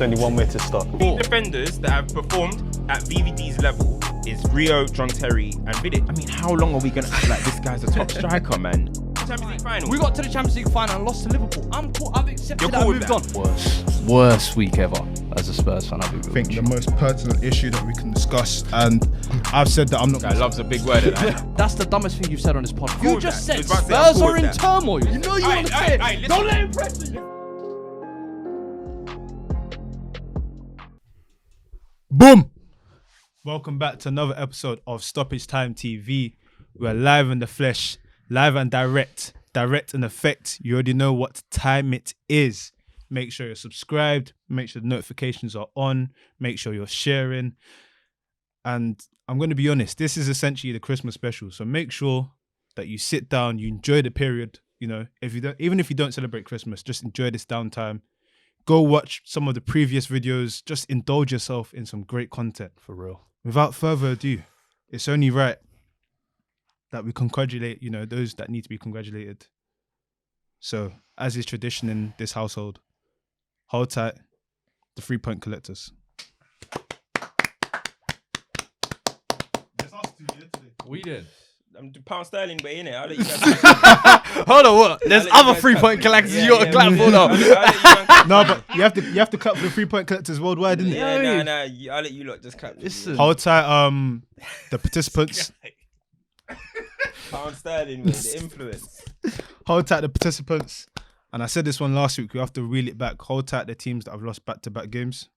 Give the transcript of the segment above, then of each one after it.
There's only one way to start. The defenders that have performed at VVD's level is Rio, John Terry, and Vidic. I mean, how long are we going to act like this guy's a top striker, man? Champions League final. We got to the Champions League final and lost to Liverpool. I'm cool. I've accepted that. I moved on. Worst week ever as a Spurs fan. I think the most pertinent issue that we can discuss, and I've said that I'm not. Guy loves a big word. That's the dumbest thing you've said on this pod. Cool You just that. said Spurs are in turmoil. You know you want to say it. Don't let him press you. Boom! Welcome back to another episode of Stoppage Time TV. We're live in the flesh, live and direct in effect. You already know what time it is. Make sure you're subscribed, make sure the notifications are on, make sure you're sharing. And I'm going to be honest, this is essentially the Christmas special. So make sure that you sit down, you enjoy the period. You know, even if you don't celebrate Christmas, just enjoy this downtime. Go watch some of the previous videos. Just indulge yourself in some great content. For real. Without further ado, it's only right that we congratulate, those that need to be congratulated. So, as is tradition in this household, hold tight, the 3-point collectors. We did. I'm pound sterling, but innit? I'll let you guys. Hold on, what? There's other 3-point collectors you got to clap for now. No, but you have to clap for the 3-point collectors worldwide, didn't you? Yeah, nah. I'll let you lot just clap. Hold tight, the participants. Pound sterling, with the influence. Hold tight, the participants. And I said this one last week. We have to reel it back. Hold tight, the teams that have lost back-to-back games.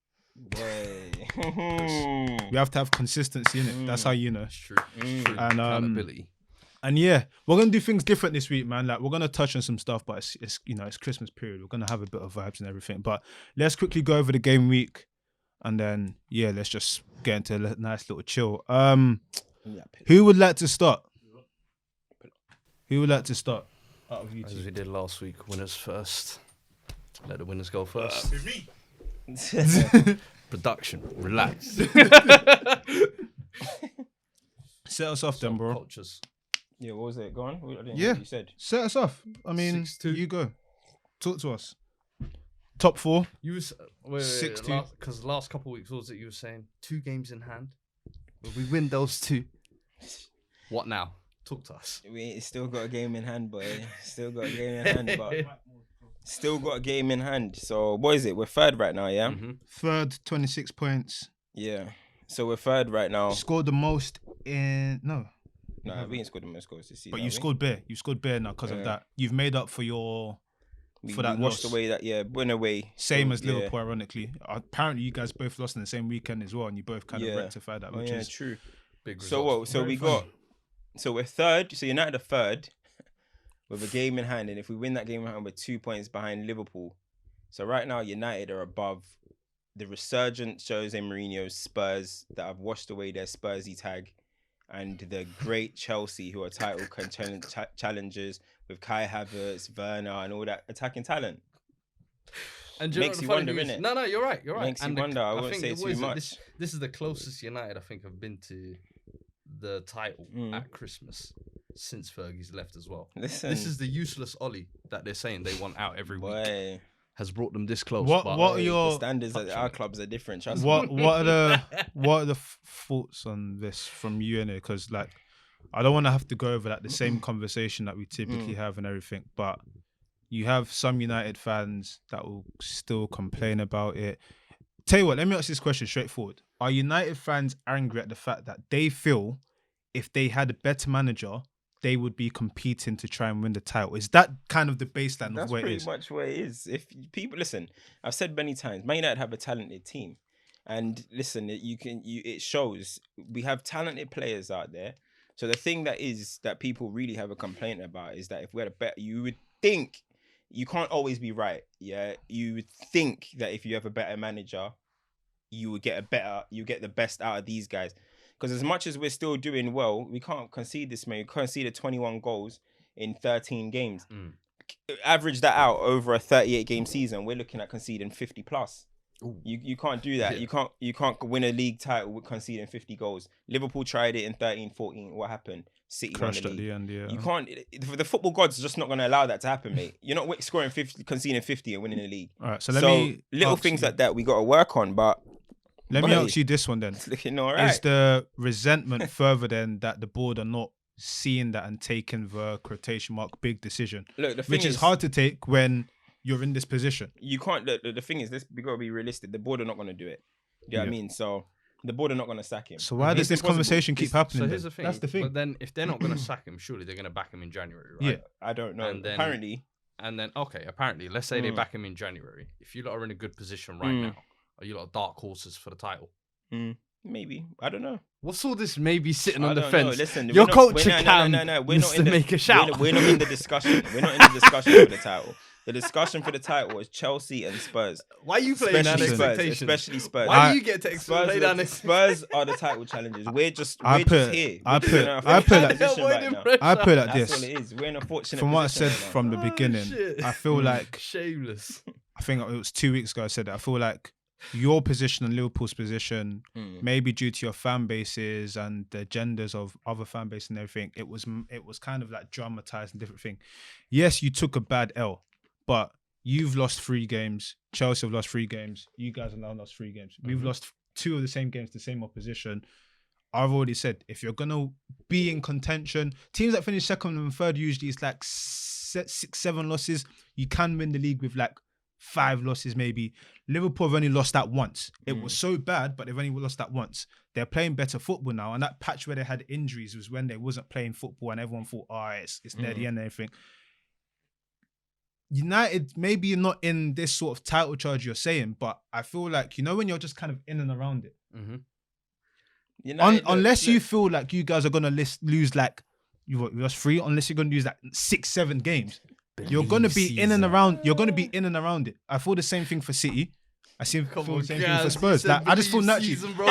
We have to have consistency in it. That's how you know. It's true. And accountability. And yeah, we're gonna do things different this week, man. Like we're gonna touch on some stuff, but it's Christmas period. We're gonna have a bit of vibes and everything. But let's quickly go over the game week, and then let's just get into a nice little chill. Who would like to start? Who would like to start? Out of you two. As we did last week, winners first. Let the winners go first. Production, relax. Set us off then, bro. Cultures. Yeah, what was it? Go on. I didn't Yeah. hear what you said. Set us off. I mean, 6-2. you go. Talk to us. Top 4. You was 6-2. Because last couple of weeks, what was it you were saying? 2 games in hand. Will we win those 2? What now? Talk to us. We still got a game in hand, boy. Still got a game in hand, but still got a game in hand. So what is it? We're third right now, yeah? Mm-hmm. Third, 26 points. Yeah. So we're third right now. Scored the most in... No, we ain't scored the most goals this season. but you scored bare. You scored bare now because of that. You've made up for your... We that washed loss. away that, went away. Same So, as Liverpool, ironically. Apparently, you guys both lost in the same weekend as well, and you both kind of rectified that, which is true. Big results. So what? So we got... So we're third. So United are third with a game in hand. And if we win that game in hand, we're 2 points behind Liverpool. So right now, United are above the resurgent Jose Mourinho's Spurs that have washed away their Spursy tag, and the great Chelsea, who are title challengers with Kai Havertz, Werner, and all that attacking talent. And makes you wonder, innit? No, you're right. Makes you wonder. I wouldn't say too much. This is the closest United I think have been to the title at Christmas since Fergie's left as well. Listen, this is the useless Ollie that they're saying they want out every week. Has brought them this close. What are your the standards at our clubs are different? Trust what me. are the thoughts on this from you, innit? Because like I don't want to have to go over like the same conversation that we typically have and everything, but you have some United fans that will still complain about it. Tell you what, let me ask this question straightforward. Are United fans angry at the fact that they feel if they had a better manager, they would be competing to try and win the title? Is that kind of the baseline of where it is? That's pretty much where it is. If people listen, I've said many times, Man United have a talented team, and listen, it shows. We have talented players out there. So the thing that people really have a complaint about is that if we had a better, you would think you can't always be right. Yeah, you would think that if you have a better manager, you would get the best out of these guys. Because as much as we're still doing well, we can't concede this many. We conceded 21 goals in 13 games. Average that out over a 38 game season, we're looking at conceding 50 plus. You can't do that. Yeah. You can't win a league title with conceding 50 goals. Liverpool tried it in 13-14. What happened? City won Crashed the at league. the end, yeah. You can't. The football gods are just not going to allow that to happen, mate. You're not scoring 50, conceding 50 and winning the league. All right, so let me little ask things you- like that we got to work on. But Let me ask you this one then. it's looking all Is right. the resentment further than that the board are not seeing that and taking the quotation mark big decision, Look, the thing which is hard to take when you're in this position? You can't. The thing is, we got to be realistic. The board are not going to do it. You know what I mean? So the board are not going to sack him. So why does It's this impossible. conversation keep happening? So then? here's the thing. That's the thing. But then if they're not going to sack him, surely they're going to back him in January, right? Yeah. I don't know. And then- Apparently, And then, okay, apparently, let's say they back him in January. If you lot are in a good position right now, are you lot dark horses for the title? maybe. I don't know. What's all this maybe sitting on I the don't know. fence? Listen, Your we're not- culture we're- can We're not in the, make a shout. We're not in the discussion. We're not in the discussion for the title. The discussion for the title is Chelsea and Spurs. Why are you playing down Especially Spurs. expectations? Especially Spurs. Why do you get to Spurs, play down Spurs are the title challengers. We're just I we're put- just here. I We're just put- in a I put fortunate like- position right now. I put it like That's this. all it is. We're in a fortunate From what I said position right now. from the beginning, shit. I feel like Shameless. I think it was 2 weeks ago I said that. I feel like your position and Liverpool's position, maybe due to your fan bases and the agendas of other fan bases and everything, it was kind of like dramatized and different thing. Yes, you took a bad L, but you've lost 3 games. Chelsea have lost 3 games. You guys have now lost 3 games. We've lost 2 of the same games to the same opposition. I've already said, if you're gonna be in contention, teams that finish second and third usually it's like 6-7 losses. You can win the league with like 5 losses maybe. Liverpool have only lost that once. It was so bad, but they've only lost that once. They're playing better football now, and that patch where they had injuries was when they wasn't playing football, and everyone thought, it's near the end and everything. United, maybe you're not in this sort of title charge you're saying, but I feel like, when you're just kind of in and around it. United, Unless look, you feel like you guys are going to lose like, you lost 3, unless you're going to lose like 6-7 games. You're going to be in and around. You're going to be in and around it. I feel the same thing for City. I feel the same thing for Spurs. Like, I just feel naturally. When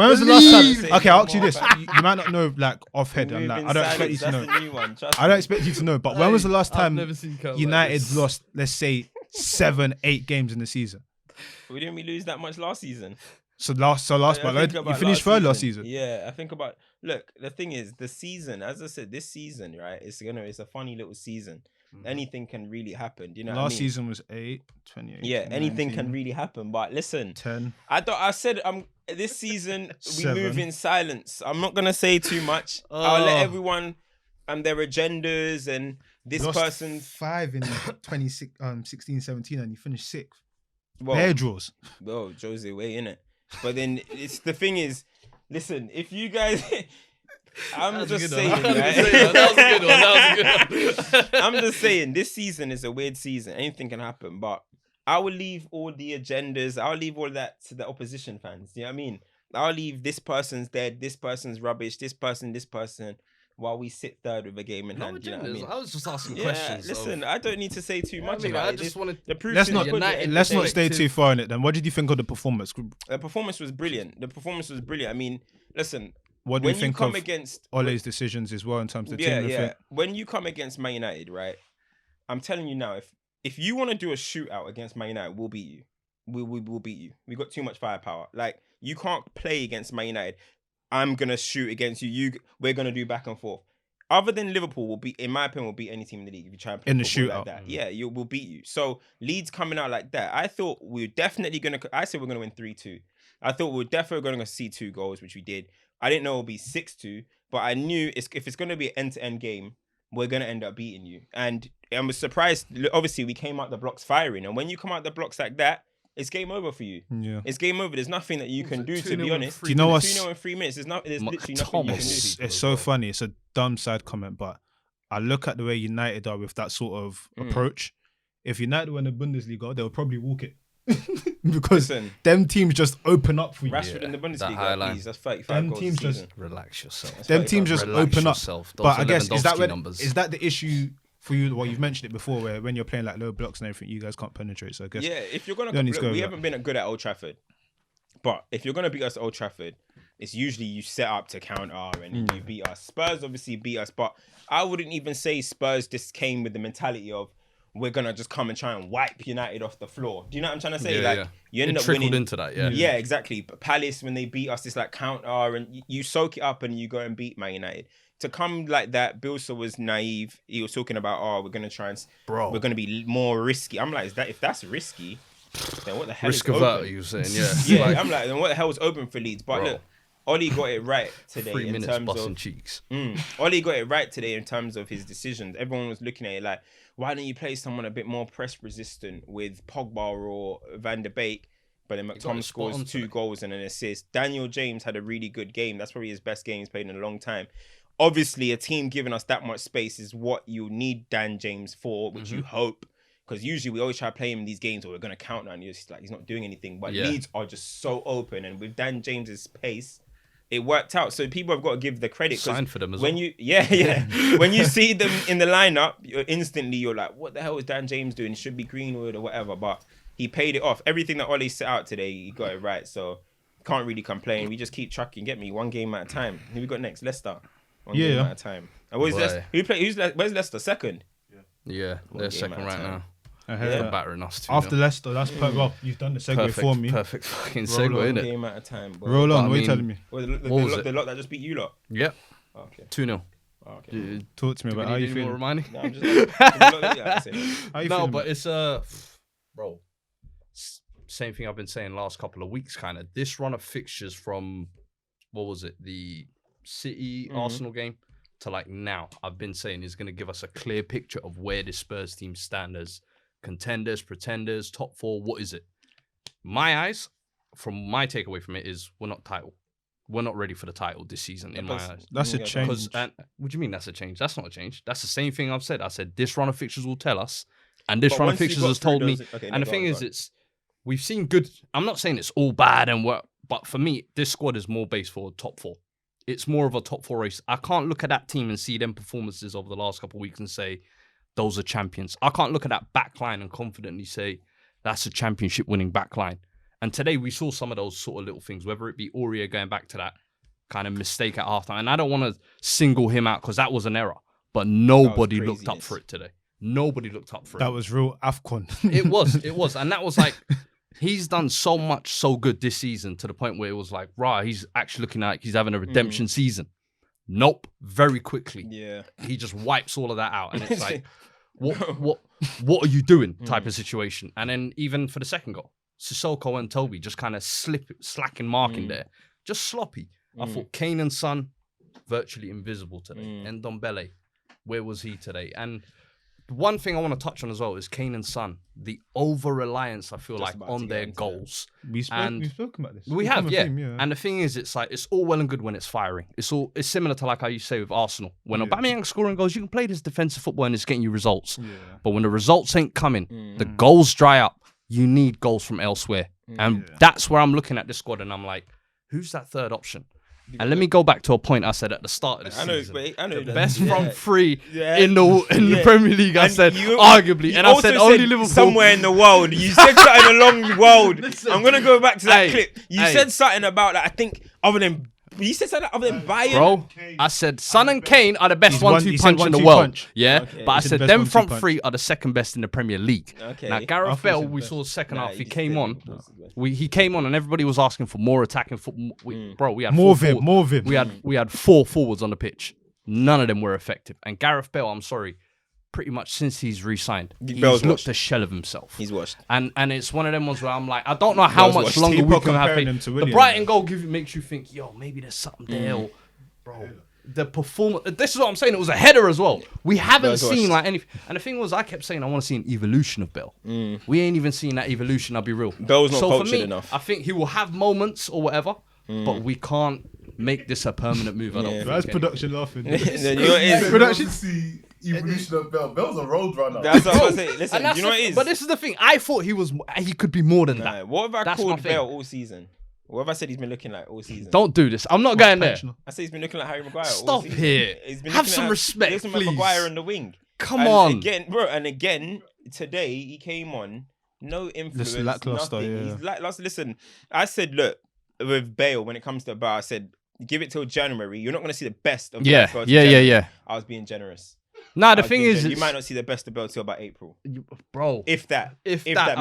was the last time? Okay, I'll ask you this. You might not know like off head. I'm like, I don't expect you to know. I don't expect you to know. But when was the last time United lost, let's say, 7-8 games in the season? We didn't lose that much last season. So last, but you finished third last season. Yeah, I think about. Look, the thing is, the season. As I said, this season, right? It's a funny little season. Anything can really happen. Do you know? Last what I mean? season was 8, 28. Yeah, anything 19, can really happen. But listen, 10. I said this season we 7. move in silence. I'm not gonna say too much. I'll let everyone and their agendas and this Lost person's 5 in 16, 17, and you finished 6th. well, Bare draws. well, Jose way in it. But then it's the thing is, listen, if you guys, I'm just saying, right? That was a good one. I'm just saying, this season is a weird season. Anything can happen, but I will leave all the agendas. I'll leave all that to the opposition fans. You know what I mean? I'll leave this person's dead, this person's rubbish, this person, while we sit third with a game in hand. You know what I mean? I was just asking Yeah, questions. listen, I don't need to say too much about I it. just wanted. The proof Let's is not in the pudding. let's not stay collective- too far in it. Then, what did you think of the performance? The performance was brilliant. I mean, listen, What do you when you think come of against Ole's decisions as well in terms of the yeah, team? yeah. When you come against Man United, right? I'm telling you now, if you want to do a shootout against Man United, we'll beat you. We will beat you. We got too much firepower. Like, you can't play against Man United. I'm gonna shoot against you. We're gonna do back and forth. Other than Liverpool, will beat, in my opinion, will beat any team in the league if you try and play In the football shootout. like that. Yeah, we'll beat you. So Leeds coming out like that, I thought we were definitely gonna. I said we're gonna win 3-2. I thought we were definitely gonna see 2 goals, which we did. I didn't know it would be 6-2, but I knew if it's gonna be an end-to-end game, we're gonna end up beating you. And I was surprised. Obviously, we came out the blocks firing, and when you come out the blocks like that, it's game over for you. Yeah. It's game over. There's nothing that you can do, to be honest. Do you know what? 2-0 in 3 minutes. There's literally nothing you can do. It's so funny. It's a dumb side comment, but I look at the way United are with that sort of approach. If United were in the Bundesliga, they'll probably walk it. Because Listen, them teams just open up for you. Rashford in the high Bundesliga, line. please. That's 35 Them goals teams a season. just Relax yourself. them teams just Relax open up. yourself. Those But are I guess is Lewandowski that the issue for you? Well, you've mentioned it before, where when you're playing like low blocks and everything, you guys can't penetrate. So I guess Yeah, if you're gonna, don't need to look, go we with haven't been good at Old Trafford, but if you're gonna beat us at Old Trafford, it's usually you set up to counter and you beat us. Spurs obviously beat us, but I wouldn't even say Spurs just came with the mentality of we're gonna just come and try and wipe United off the floor. Do you know what I'm trying to say? Yeah, you end it up trickled winning into that. Yeah. Yeah, exactly. But Palace, when they beat us, it's like counter, and you soak it up and you go and beat Man United. To come like that, Bielsa was naive. He was talking about, we're gonna try and we're gonna be more risky. I'm like, if that's risky, then what the hell Risk is avert, open? you were saying, Yeah, Like, I'm like, then what the hell is open for Leeds? But look, Ollie got it right today 3 in minutes terms busting of cheeks. Ollie got it right today in terms of his decisions. Everyone was looking at it like, why don't you play someone a bit more press resistant with Pogba or Van der Beek? But then McTominay scores 2 goals and an assist. Daniel James had a really good game. That's probably his best game he's played in a long time. Obviously, a team giving us that much space is what you need Dan James for, which you hope. Because usually we always try to play him in these games where we're going to count on. He's not doing anything. But Leeds are just so open. And with Dan James's pace, it worked out. So people have got to give the credit. Signed for them as when well. When you see them in the lineup, you're like, what the hell is Dan James doing? It should be Greenwood or whatever. But he paid it off. Everything that Ollie set out today, he got it right. So can't really complain. We just keep trucking. Get me 1 game at a time. Who we got next? Leicester. 1 game at a time. And where's Leicester? Second? Yeah, they're second right now. They're battering us too. After Leicester, that's well, you've done the segue for me. Perfect fucking segue, innit? Game at a time. Bro. Roll on, what are you telling me? The lot that just beat you lot? Yep. Oh, okay. 2-0. Oh, okay. Talk to me about how you feeling. Reminding? No, I'm just How you feeling? But it's bro. Same thing I've been saying last couple of weeks. Kind of this run of fixtures from what was it, the City Arsenal game to like now. I've been saying is going to give us a clear picture of where this Spurs team stand as contenders, pretenders, top 4. What is it? My eyes, from my takeaway from it is we're not title. We're not ready for the title this season, in my eyes. That's a change. What do you mean that's a change? That's not a change. That's the same thing I've said. I said this run of fixtures will tell us, and this run of fixtures has told me. And the thing is, we've seen good. I'm not saying it's all bad and what, but for me, this squad is more based for top 4. It's more of a top 4 race. I can't look at that team and see them performances over the last couple of weeks and say those are champions. I can't look at that back line and confidently say that's a championship winning back line. And today we saw some of those sort of little things, whether it be Aurier going back to that kind of mistake at halftime. And I don't want to single him out because that was an error, but nobody looked up for it today. Nobody looked up for it. That was real AFCON. It was. And that was like, he's done so much so good this season to the point where it was like, right, he's actually looking like he's having a redemption season. Nope. Very quickly. Yeah. He just wipes all of that out. And it's like, what are you doing type of situation. And then even for the second goal, Sissoko and Toby just kind of slacking marking there. Just sloppy. I thought Kane and Son, virtually invisible today. And Ndombele, where was he today? And one thing I want to touch on as well is Kane and Son. The over-reliance, I feel like, on their goals. We've spoken about this. We have, yeah. And the thing is, it's like, it's all well and good when it's firing. It's similar to like how you say with Arsenal. When Aubameyang's scoring goals, you can play this defensive football and it's getting you results. Yeah. But when the results ain't coming, the goals dry up. You need goals from elsewhere. And that's where I'm looking at this squad and I'm like, who's that third option? And let me go back to a point I said at the start of the season. I know the best front three in the Premier League, I said, arguably. And I said only Liverpool. Somewhere in the world. You said something along the world. I'm going to go back to that clip. You said something about that, I think, other than... You said something other than Bayern? Bro, I said Son and Kane are the best 1-2 punch in the world. Yeah, but I said them front three are the second best in the Premier League. Now, Gareth Bale, we saw the second half. He came on. He came on and everybody was asking for more attacking football. Bro, we had more of him. We had 4 forwards on the pitch. None of them were effective. And Gareth Bale, I'm sorry, pretty much since he's re-signed, he's looked a shell of himself. He's washed. And it's one of them ones where I'm like, I don't know how much longer we can have faith. The Brighton goal makes you think, yo, maybe there's something there. Or, bro, the performance. This is what I'm saying. It was a header as well. We haven't seen like anything. And the thing was, I kept saying I want to see an evolution of Bale. We ain't even seen that evolution. I'll be real. Bale's not cultured enough. I think he will have moments or whatever, but we can't make this a permanent move. I don't think. That's production laughing. Production see evolution of Bale. Bale's a road runner. That's what I was saying. Listen, you know what it is? But this is the thing. I thought he could be more than that. What have I called Bale all season? What have I said he's been looking like all season? Don't do this. I'm not going there. I said he's been looking like Harry Maguire. Stop it. Have some respect, He's please. Maguire on the wing. Come on. Again, today he came on. No influence. This lackluster, nothing. He's lackluster. Listen, I said, look, with Bale, when it comes to Bale, I said, give it till January. You're not going to see the best of Bale. Yeah. I was being generous. Nah, the thing is, you might not see the best of Bale till about April, bro. if that. If that,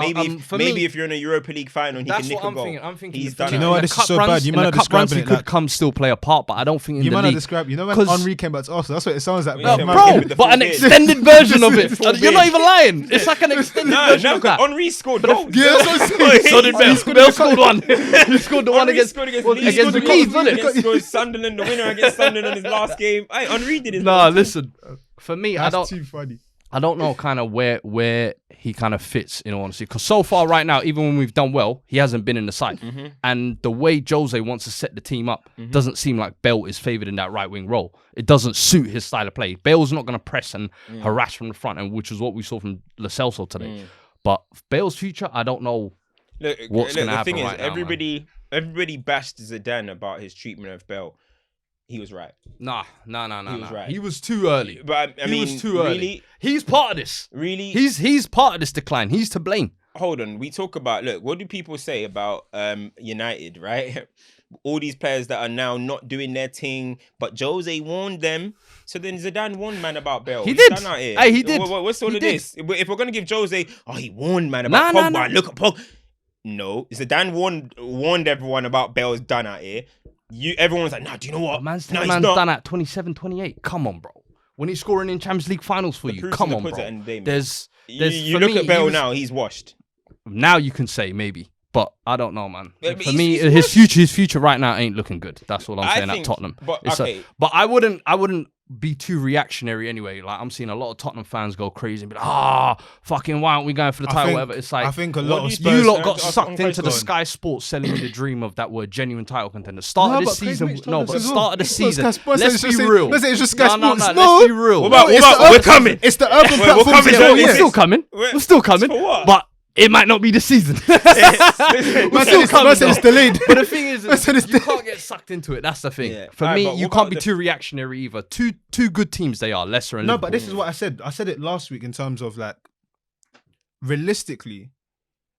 Maybe if you're in a Europa League final and he can nick a goal. I'm thinking he's done. Do you know why this is so bad? You might not describe it. He could come still play a part, but I don't think in you the might not league. describe. You know when Henry came back to Arsenal, that's what it sounds like. No, Bro, but an extended version of it. You're not even lying. It's like an extended version of that. Henry scored goals. Yeah, that's what I'm saying. So did Bale. Bale scored one. He scored the one against Leeds, Leeds, wasn't it? He scored Sunderland, the winner against Sunderland in his last game. Henry did his. Nah, listen. For me, That's too funny. I don't know kind of where he kind of fits, in all honesty. Because so far right now, even when we've done well, he hasn't been in the side. And the way Jose wants to set the team up doesn't seem like Bale is favoured in that right wing role. It doesn't suit his style of play. Bale's not going to press and harass from the front, and which is what we saw from Lo Celso today. But Bale's future, I don't know what's going to happen right now. Everybody bashed Zidane about his treatment of Bale. He was right. Nah. He was right. He was too early. But I mean, he was too early. Really? He's part of this. Really? He's part of this decline. He's to blame. Hold on. We talk about, look, what do people say about United, right? All these players that are now not doing their thing, but Jose warned them. So then Zidane warned man about Bale. He did. Out here. Hey, he did. What's all He of did. this? If we're gonna give Jose, he warned man about Pogba. Nah. Look at Pogba. No, Zidane warned everyone about Bale's done out here. Everyone's like, nah, do you know what? Man's he's done at 27, 28. Come on, bro. When he's scoring in Champions League finals for you, come on, bro. There's you look at Bale now, he's washed. Now you can say maybe, but I don't know, man. But for me, his future right now ain't looking good. That's all I'm saying at Tottenham. But I wouldn't be too reactionary anyway. Like, I'm seeing a lot of Tottenham fans go crazy and be like, fucking, why aren't we going for the title? Whatever. It's like, I think a lot of you Spurs lot got sucked into the Sky Sports selling you the dream of that were genuine title contenders. Start of the season. Let's be real. Let's say it's just Sky Sports. Let's be real. We're coming. It's the urban platform. We're still coming. We're still coming. But it might not be the season. We're still coming. It's delayed. But the thing is, you can't get sucked into it. That's the thing. Yeah. For me, you can't be too reactionary either. Two good teams they are, Leicester and Liverpool. But this is what I said. I said it last week in terms of like, realistically,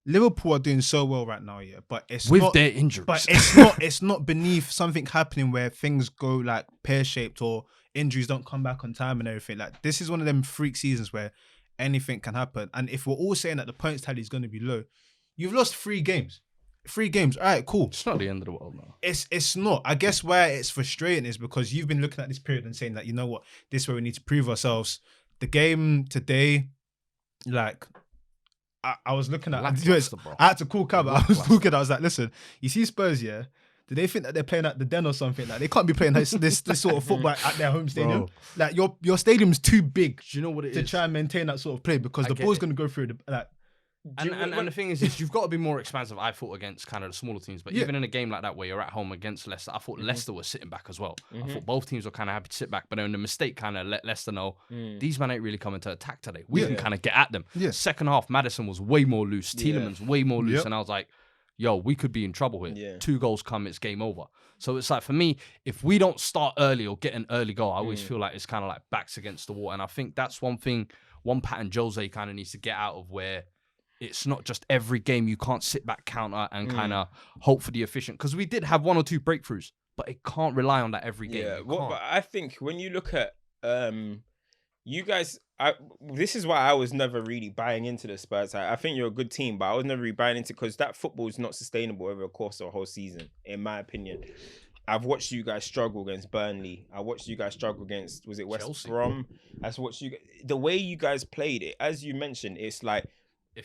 Liverpool are doing so well right now, yeah. But it's with not, their injuries. But it's not beneath something happening where things go like pear-shaped or injuries don't come back on time and everything. Like, this is one of them freak seasons where anything can happen. And if we're all saying that the points tally is going to be low, you've lost 3 games. 3 games. All right, cool. It's not the end of the world now. It's not. I guess where it's frustrating is because you've been looking at this period and saying that, you know what, this is where we need to prove ourselves. The game today, like, I was looking at, I had to call Cab. I was looking. I was like, listen, you see Spurs, yeah? Do they think that they're playing at the Den or something? Like, they can't be playing this sort of football at their home stadium. Bro. Like, your stadium's too big. Do you know what it is? To try and maintain that sort of play because the ball's going to go through the like. And the thing is you've got to be more expansive, I thought, against kind of the smaller teams. But even in a game like that where you're at home against Leicester, I thought Leicester was sitting back as well. I thought both teams were kind of happy to sit back. But then the mistake kind of let Leicester know, these men ain't really coming to attack today. We can kind of get at them. Second half, Maddison was way more loose. Tielemans way more loose. And I was like, yo, we could be in trouble here. 2 goals come, it's game over. So it's like, for me, if we don't start early or get an early goal, I always feel like it's kind of like backs against the wall. And I think that's one pattern Jose kind of needs to get out of, where it's not just every game you can't sit back, counter, and kind of hope for the efficient. Because we did have 1 or 2 breakthroughs, but it can't rely on that every game. Yeah, but I think when you look at you guys, this is why I was never really buying into the Spurs. I think you're a good team, but I was never really buying into, because that football is not sustainable over the course of a whole season, in my opinion. I've watched you guys struggle against Burnley. I watched you guys struggle against, was it West Chelsea. Brom? I've watched the way you guys played it. As you mentioned, it's like,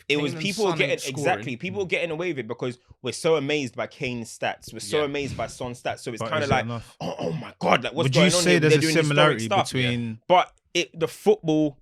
it was people getting away with it because we're so amazed by Kane's stats. We're so amazed by Son's stats. So it's kind of like, oh my God, like, what's going on here? Would you say there's a similarity between... But the football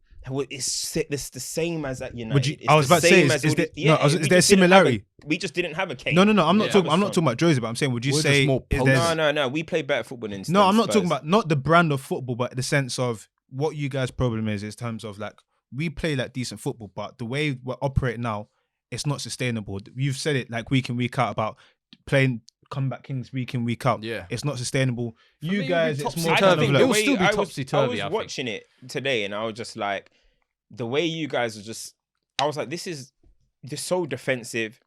is the same as at United. I was about to say, is there a similarity? We just didn't have a Kane. No. I'm not talking about Jose, but I'm saying, would you say... No. We play better football than No, I'm not talking about, not the brand of football, but the sense of what you guys' problem is in terms of, like, we play like decent football, but the way we're operating now, it's not sustainable. You've said it like week in, week out about playing comeback kings week in, week out. Yeah, it's not sustainable. You guys, it's more kind of it will still be topsy-turvy. I was watching it today, and I was just like, the way you guys are just, I was like, this is so defensive.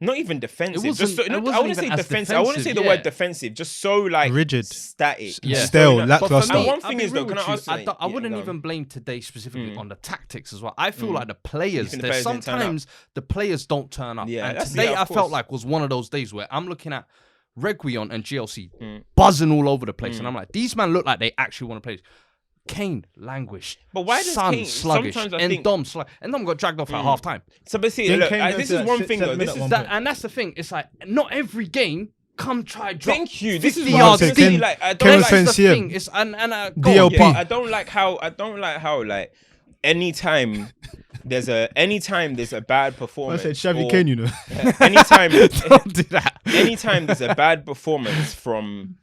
Not even defensive. It wasn't- it I wasn't wouldn't say even as defensive. I wouldn't say the defensive, word yeah. defensive. Just so like Rigid. static. Yeah. Stale, But lackluster. for me, one I'll thing be is real though, can with I you, ask something? I Yeah, wouldn't go on. even blame today specifically on the tactics as well. I feel like the players, think the there's players didn't turn up? sometimes the players don't turn up. Yeah, and that's- today yeah, I of felt course. like was one of those days where I'm looking at Reguilon and GLC buzzing all over the place. And I'm like, these men look like they actually want to play. Kane languished. But why does Son Kane- sluggish? sometimes I And think- Dom sluggish. And Dom got dragged off at half time. So, but see, Then look, Kane went this to is that one shit thing 7 though. minute This one. is And that's the thing. It's like not every game come try drop. Thank you. This is 50 what I was yards gonna say. Ken- Like, I Ken don't was like. saying That's the CM. thing. It's and DLP. Yeah, I don't like how like anytime there's a bad I performance. said Xavi or- Kane, you know. anytime Don't do that. anytime there's a bad performance from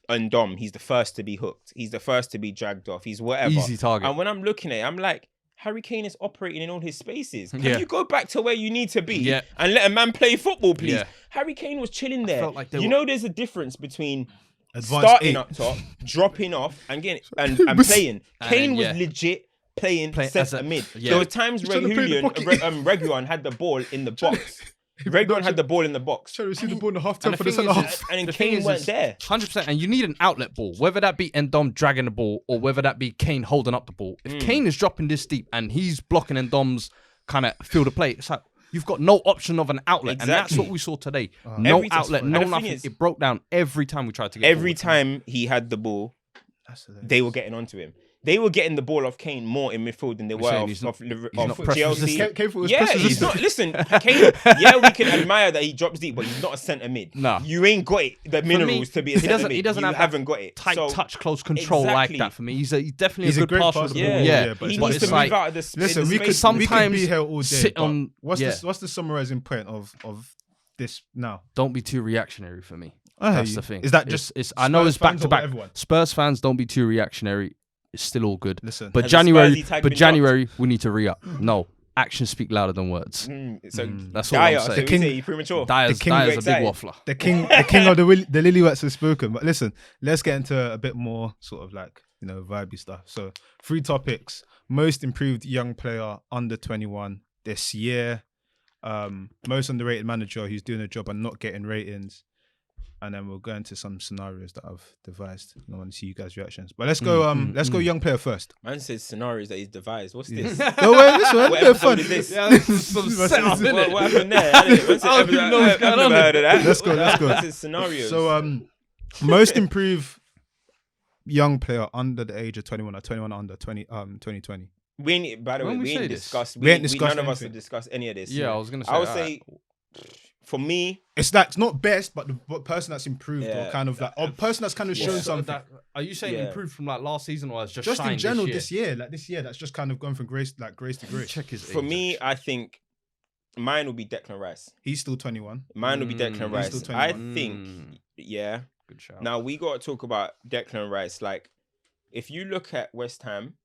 Ndom, he's the first to be hooked. He's the first to be dragged off. He's whatever. Easy target. And when I'm looking at it, I'm like, Harry Kane is operating in all his spaces. Can Yeah. you go back to where you need to be Yeah. and let a man play football, please? Yeah. Harry Kane was chilling there. felt like they you were- know, there's a difference between Advanced starting 8. up top, dropping off, and getting and playing. And Kane then, was yeah. legit playing Play- as centre a- mid. yeah. There were times trying to play the pocket. Reguilon had the ball in the box. Reguilon had the ball in the box. Trying to receive the ball in the half And time the for the thing centre is, half. And then the thing Kane is, weren't is there. 100%, and you need an outlet ball, whether that be Ndom dragging the ball or whether that be Kane holding up the ball. If Kane is dropping this deep and he's blocking Ndom's kind of field of play, it's like you've got no option of an outlet, and that's Exactly. what we saw today. No Every- outlet, and no the thing nothing. is- It broke down every time we tried to get Every forward. time he had the ball, they were getting onto him. They were getting the ball off Kane more in midfield than they were saying off, he's not- off not press GLC. resistant. Kane was Yeah, press he's resistant. not. Listen, Kane. Yeah, we can admire that he drops deep, but he's not a centre mid. Nah. You ain't got it. The minerals to be a he centre doesn't. mid. He doesn't you have haven't that got it. tight So, touch, close control Exactly. like that for me. He's definitely He's a a good great passer. passer, of the yeah, ball. Yeah, but he but needs it's to move like- out of the space. Listen, we could sometimes be here all day. sit but on- what's yeah. what's the summarizing point of this now? Don't be too reactionary for me. I hear That's you. the thing. Is that just It's I know Spurs it's back fans to or back. everyone? Spurs fans, don't be too reactionary. It's still all good. Listen, But Has the January, Spursy tag but been January, we need to re-up. No, actions speak louder than words. So That's all Dyer, I'm so saying. we King- say he premature. Dyer's king a was big excited. waffler. the king of the Lilywats has spoken. But listen, let's get into a bit more sort of like vibey stuff. So 3 topics: most improved young player under 21 this year, most underrated manager who's doing a job and not getting ratings. And then we'll go into some scenarios that I've devised. I want to see you guys' reactions. But let's go. Let's go young player first. Man says scenarios that he's devised. What's this? No way. Listen, What a bit of fun. episode is this? this is some setup, What happened there? I don't even know what's going on. Heard of that. Let's go. This is scenarios. So most improved young player under the age of 21 or 21 under 2020. we ain't, by the way, When we we say ain't this? discussed. We ain't discussed None of us anything. have discussed any of this. Yeah, I was gonna say. I would alright. say, for me, It's like it's not best, but the person that's improved Yeah. or kind of like or person that's kind of shown Yeah. something. Are you saying Yeah. improved from like last season or has just Just in shined general, this year? this year, that's just kind of gone from grace to grace. Check his for age, me, actually. I think mine will be Declan Rice. He's still 21. Mine will be Declan He's Rice. still I 21. think, yeah. Good shout. Now we got to talk about Declan Rice. Like, if you look at West Ham,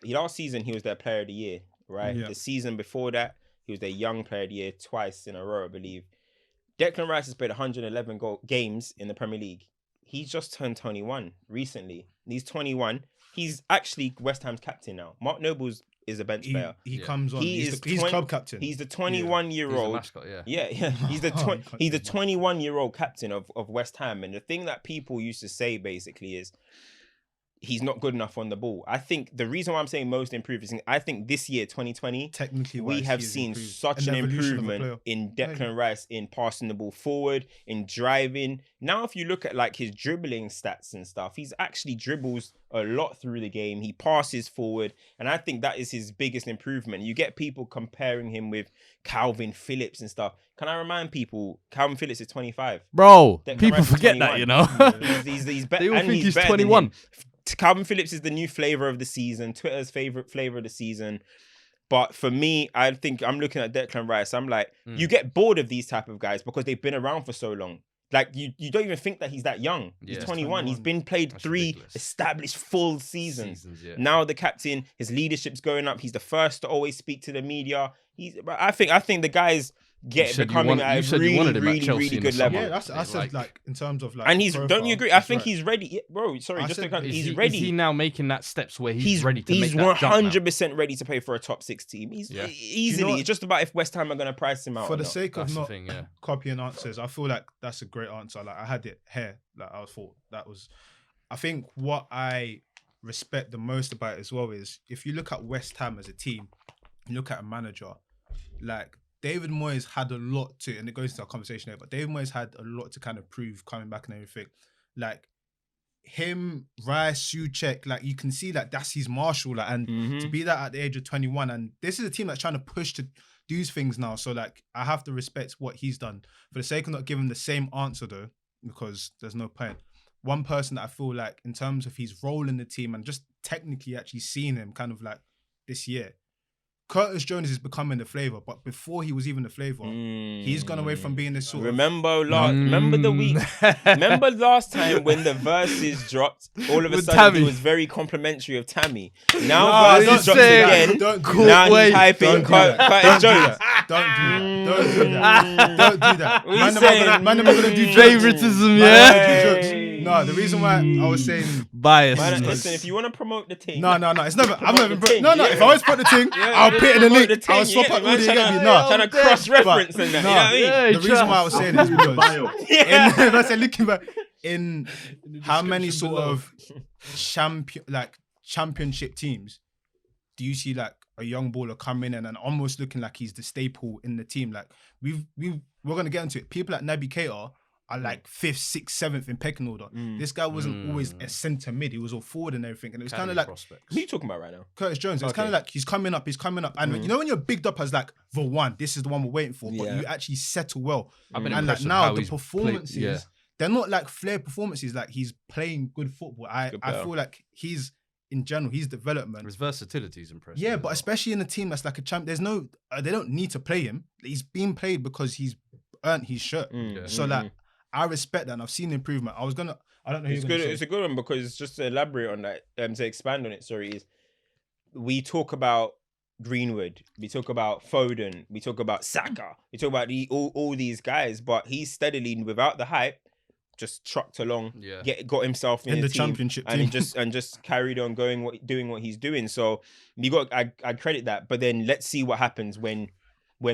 last season he was their Player of the Year, right? Yeah. The season before that, he was their Young Player of the Year twice in a row, I believe. Declan Rice has played 111 games in the Premier League. He's just turned 21 recently. He's 21. He's actually West Ham's captain now. Mark Nobles is a bench player. He Yeah. comes on. He's 20 club captain. He's the He's the 21-year-old. mascot, yeah. Yeah. He's the Oh, you can't he's the do that. 21-year-old captain of West Ham. And the thing that people used to say basically is he's not good enough on the ball. I think the reason why I'm saying most improved is I think this year, 2020, technically we wise, have he's seen improved. such an evolution of a improvement player. in Declan Rice in passing the ball forward, in driving. Now, if you look at like his dribbling stats and stuff, he's actually dribbles a lot through the game. He passes forward, and I think that is his biggest improvement. You get people comparing him with Calvin Phillips and stuff. Can I remind people, Calvin Phillips is 25. Bro, Declan people Rice is forget 21. that, you know. He's better. They all and think he's better than 21. him. Calvin Phillips is the new flavor of the season, Twitter's favorite flavor of the season. But for me, I think I'm looking at Declan Rice. I'm like, you get bored of these type of guys because they've been around for so long. Like you don't even think that he's that young. He's Yeah. 21. He's 21. been played That's 3 ridiculous. established full seasons. Yeah. Now the captain, his leadership's going up. He's the first to always speak to the media. I think the guy's becoming at a really good level. Yeah, I said like in terms of like. And he's profile, don't you agree? I think right. he's ready, bro. Sorry, he's ready. Is he now making that steps where he's ready to make He's that jump now? 100% ready to play for a top 6 team. He's easily. It's just about if West Ham are going to price him out. For the sake of not thing, copying answers, I feel like that's a great answer. Like I had it here. Like I think what I respect the most about it as well is if you look at West Ham as a team, you look at a manager, like David Moyes had a lot to, and it goes into our conversation here, but David Moyes had a lot to kind of prove coming back and everything. Like him, Rice, Souček, like you can see like that's his marshal, like, and to be that at the age of 21, and this is a team that's trying to push to do things now. So like I have to respect what he's done. For the sake of not giving the same answer though, because there's no point. One person that I feel like in terms of his role in the team and just technically actually seeing him kind of like this year, Curtis Jones is becoming the flavour, but before he was even the flavour, he's gone away from being this sort remember the week. Remember last time when the verses dropped, all of a sudden he was very complimentary of Tammy. Now verses drops again. Now he's hyping Curtis Jones. Don't do that. Don't do that. Man, I'm gonna do favoritism, yeah. No, the reason why I was saying bias. Listen, if you want to promote the team, no, it's never. I'm not even. No. If I always put the thing, I'll put it in the link. I'll swap out all the get me. No, trying to cross reference and that. You know what I mean? The reason why I was saying it is because if I say looking back in how many sort of championship teams do you see like a young baller coming in and almost looking like he's the staple in the team? Like we're gonna get into it. People like Naby Keita are like 5th, 6th, 7th in pecking order. This guy wasn't always a centre mid. He was all forward and everything. And it was kind of like... Who are you talking about right now? Curtis Jones. It's kind of like he's coming up. And you know when you're bigged up as like the one, this is the one we're waiting for, but you actually settle well. And like now the performances, they're not like flair performances. Like he's playing good football. I feel like he's... In general, his development. His versatility is impressive. Yeah, but especially in a team that's like a champ, there's no... they don't need to play him. He's being played because he's earned his shirt. So like... I respect that, and I've seen the improvement. I don't know. It's good. It's a good one because just to elaborate on that, to expand on it. Is we talk about Greenwood, we talk about Foden, we talk about Saka, we talk about all these guys, but he's steadily without the hype, just trucked along, got himself in the team, championship and team. and just carried on doing what he's doing. So I credit that, but then let's see what happens when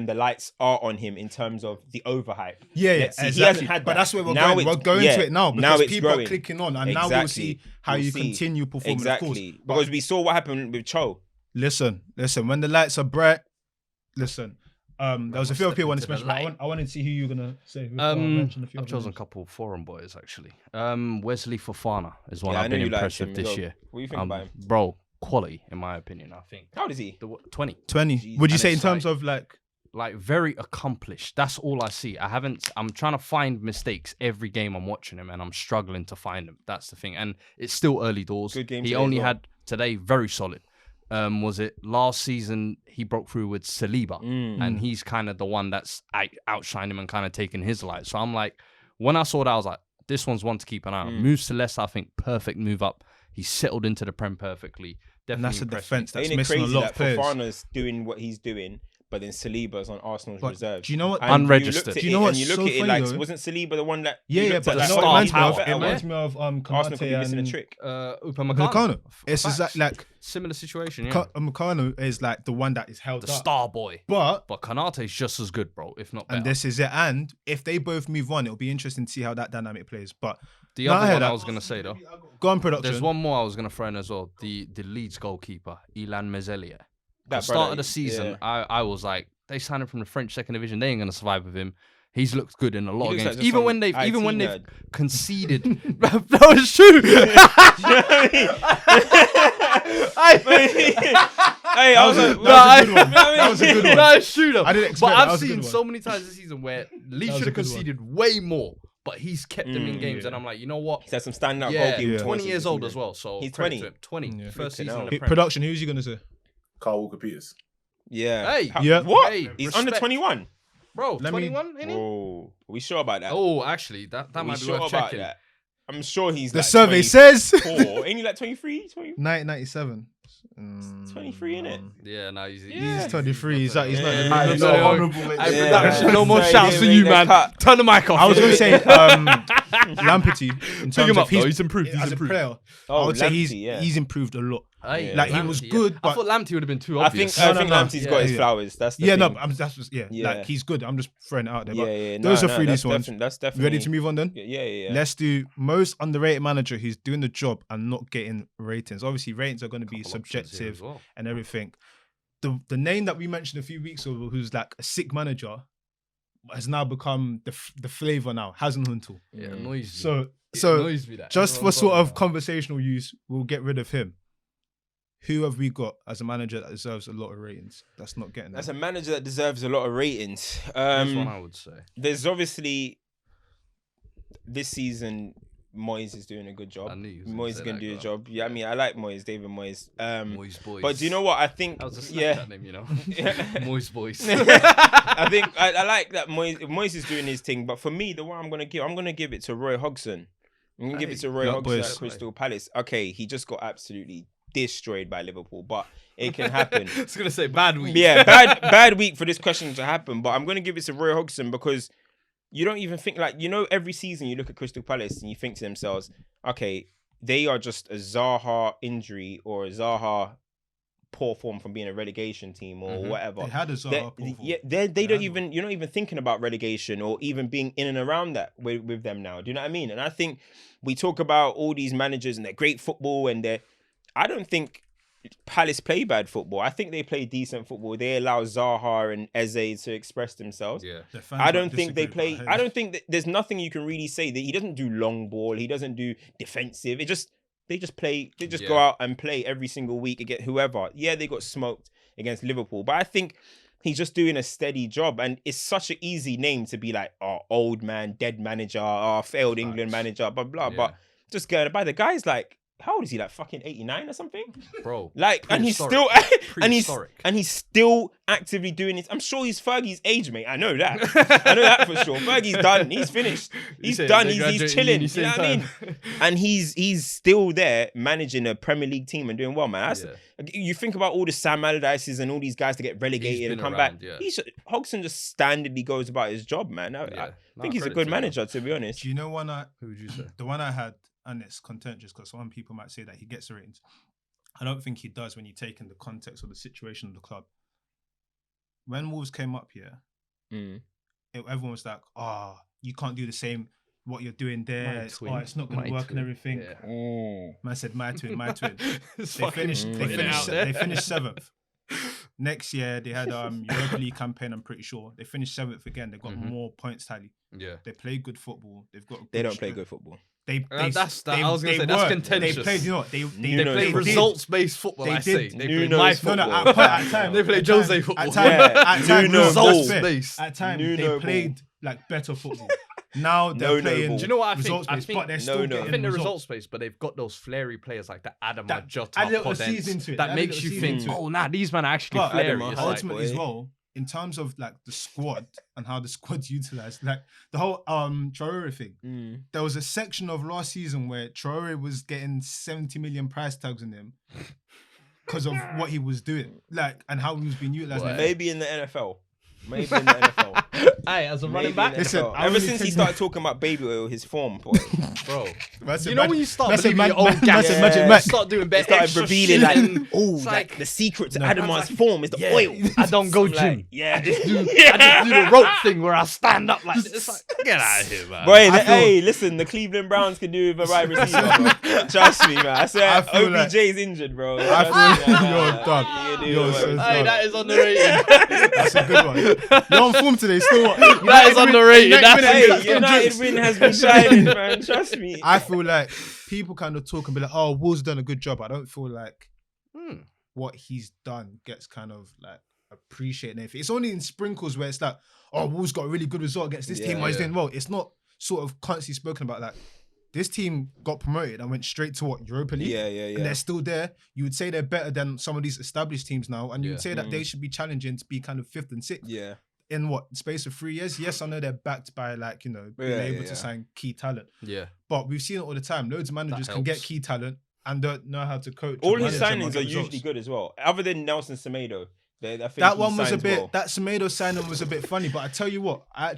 the lights are on him in terms of the overhype. Yeah, exactly. He hasn't had that. But that's where we're going. We're going to it now because people growing. Are clicking on, and now we'll see how you continue performing. Exactly, of course. Because we saw what happened with Cho. Listen. When the lights are bright, listen. There was a few people wanted to mention. I wanted to see who you were gonna say. I've chosen a couple of foreign boys actually. Wesley Fofana is one I've been impressed with this year. What do you think about him, bro? Quality, in my opinion. I think. How old is he? 20. 20. Would you say in terms of like very accomplished? That's all I see. I'm trying to find mistakes every game I'm watching him, and I'm struggling to find them. That's the thing, and it's still early doors. Good game. He only had today very solid. Was it last season he broke through with Saliba, and he's kind of the one that's outshined him and kind of taken his light. So I'm like, when I saw that, I was like, this one's one to keep an eye on. Moves to Leicester, I think perfect move up. He's settled into the Prem perfectly. Definitely, and that's a defense that's Ain't missing a lot of players. Fofana's doing what he's doing, but then Saliba's on Arsenal's reserve. Do you know what? Unregistered. Do you know what's you look so at it funny, like, wasn't Saliba the one that? Yeah, but like, it reminds me of Arsenal could be missing a trick. Upamecano. It's exactly like similar situation. Yeah, Upamecano is like the one that is held the up. star boy. But Konate's just as good, bro, if not better. And this is it. And if they both move on, it'll be interesting to see how that dynamic plays. But the other one I was gonna say though, go on production. There's one more I was gonna throw in as well. The Leeds goalkeeper, Ilan Mezelia. At the start of the season, I was like, they signed him from the French second division. They ain't gonna survive with him. He's looked good in a lot of games, like even when they've conceded. That was true. Hey, I was like, that was a good one. That's true though. I didn't expect but that. I've seen so many times this season where Leeds should have conceded way more, but he's kept them in games, and I'm like, you know what? He's had some standout goalkeepers. 20 years old as well, so he's 20. 20. First season in the Premier. Production. Who's you gonna say? Carl Walker-Peters. Yeah. Hey. Yeah. What? Hey, he's respect. under 21. Bro, Let me- 21, ain't he? Oh, are we sure about that? Oh, actually, that Are we might be sure worth about checking. that? I'm sure he's The like survey says 24. Ain't he like 23? 1997. 23, innit? Yeah, no, he's He's 23. He's not. Yeah. So honourable. Hey, Yeah. production, no more So shouts yeah, for we you, get man. cut. Turn the mic off. I was going to say Lamperty. In Pick terms him of up, though. He's improved. He's as improved. a player. Oh, I would say Lamptey, he's improved a lot. Hey, Like, he was Lamptey, good, I but- thought Lamptey would have been too I think obvious. No, Lamptey's got his yeah. flowers. That's the Yeah, thing. no, that's just, Yeah. like he's good. I'm just throwing it out there. But Yeah. those No, are three that's decent ones. That's definitely. You ready to move on then? Yeah. Let's do most underrated manager who's doing the job and not getting ratings. Obviously, ratings are going to be Couple options here subjective as well. and everything. The name that we mentioned a few weeks ago, who's like a sick manager, has now become the flavor now. Hasenhüttl. Yeah, it annoys me. So It so annoys me that just for everyone's sort on of that. conversational use, we'll get rid of him. Who have we got as a manager that deserves a lot of ratings? That's not getting That's them. a manager that deserves a lot of ratings. Here's one I would say. There's obviously this season Moyes is doing a good job. I knew you was gonna Moyes is say gonna that, do a girl. job. Yeah, I mean I like Moyes, David Moyes. Moyes boys. But do you know what I think? That was a yeah, Snapchat name, you know. Moyes boys. I think I like that Moyes is doing his thing. But for me, the one I'm gonna give it to Roy Hodgson. I'm gonna give it to Roy Black Hodgson boys. at Crystal Palace. Okay, he just got absolutely destroyed by Liverpool, but it can happen. I was gonna say bad week. Yeah, bad week for this question to happen. But I'm gonna give it to Roy Hodgson because you don't even think every season you look at Crystal Palace and you think to themselves, okay, they are just a Zaha injury or a Zaha poor form from being a relegation team or whatever. They had a Zaha poor form. Yeah, they don't even, you're not even thinking about relegation or even being in and around that with them now. Do you know what I mean? And I think we talk about all these managers and they're great football and I don't think Palace play bad football. I think they play decent football. They allow Zaha and Eze to express themselves. Yeah. The fans I might don't think they disagree, play. but I don't think that there's nothing you can really say that he doesn't do long ball. He doesn't do defensive. They just play. They just go Yeah. out and play every single week against whoever. Yeah, they got smoked against Liverpool, but I think he's just doing a steady job. And it's such an easy name to be like, oh, old man, dead manager, oh, failed England manager, blah blah. Yeah. But just going by the guy's like, how old is he? Like fucking 89 or something? Bro. Like, and he's still Prehistoric. and he's still actively doing it. I'm sure he's Fergie's age, mate. I know that. I know that for sure. Fergie's done. He's finished. He's said done. they He's graduate chilling. uni You know what I same mean? time. And he's still there managing a Premier League team and doing well, man. That's, Yeah. You think about all the Sam Allardyces and all these guys to get relegated and been come around, back. yeah. Hodgson just standardly goes about his job, man. I think he's a good manager, to be honest. Do you know one Who would you say? the one I had, and it's contentious because some people might say that he gets the ratings. I don't think he does when you take in the context of the situation of the club. When Wolves came up here, everyone was like, you can't do the same what you're doing there. It's not going to work and everything. Yeah. Man said, my twin. It's They fucking finished. They putting it out there. finished 7th. Next year they had Europa League campaign. I'm pretty sure they finished 7th again. They got more points tally. Yeah. They play good football. They've got. They don't play good football. They I was gonna say, that's contentious. They played. You know what? They Nuno's play football. results-based football. They I say did. they play Nuno's my football. football. At time They play at Jose time- football. At time, Yeah. at time, Nuno that's results fair. based. At time, Nuno they ball. played like better football. Now they're No playing. ball. Do you know what I think? results I based, think but they're no, still no. I getting think the results. results based, but they've got those flary players like the Adama That- Jota, add a little Podence, season to it. that Add a makes little you season think, to it. oh, nah, these men are actually But flary. Adama, It's like, ultimately as boy. well, in terms of like the squad and how the squad's utilized, like the whole Traore thing. There was a section of last season where Traore was getting 70 million price tags on him because of what he was doing, like, and how he was being utilized. Boy. Maybe in the NFL. Maybe in the NFL. hey, as a Maybe running in back, the Listen, NFL. I Ever only since he take- started talking about baby oil, his form, boy. bro. That's You know when you start that's believing a your own man- gas, that's a Yeah. magic start doing He better started extra revealing shit like, and- oh, it's like the secret to No. Adama's form is the oil. I don't go I'm gym. like, yeah. I just do the rope thing where I stand up like this. It's like, get out of here, man. Boy, I feel- hey, listen, the Cleveland Browns can do with a right receiver, bro. Trust me, man. I swear, I feel OBJ's injured, bro. I Trust feel me, man. you're done. You can do You're with so a- done. Hey, that is underrated. That's a good one. You're on form today. Still, what? That is underrated. That's Hey, United win has been shining, man. Trust me. I feel like people kind of talk and be like, "Oh, Wolves done a good job." I don't feel like what he's done gets kind of like appreciated. And everything. It's only in sprinkles where it's like, "Oh, Wolves got a really good result against this team. Why he's doing well." It's not sort of constantly spoken about that. This team got promoted and went straight to what, Europa League? Yeah. And they're still there. You would say they're better than some of these established teams now, and you would say that they should be challenging to be kind of 5th and 6th. Yeah. in what space of 3 years. Yes, I know they're backed by like being able to sign key talent. Yeah, but we've seen it all the time. Loads of managers can get key talent and don't know how to coach. All his signings are usually good as well, other than Nelson Semedo. That one was a bit. That Semedo signing was a bit funny, but I tell you what, I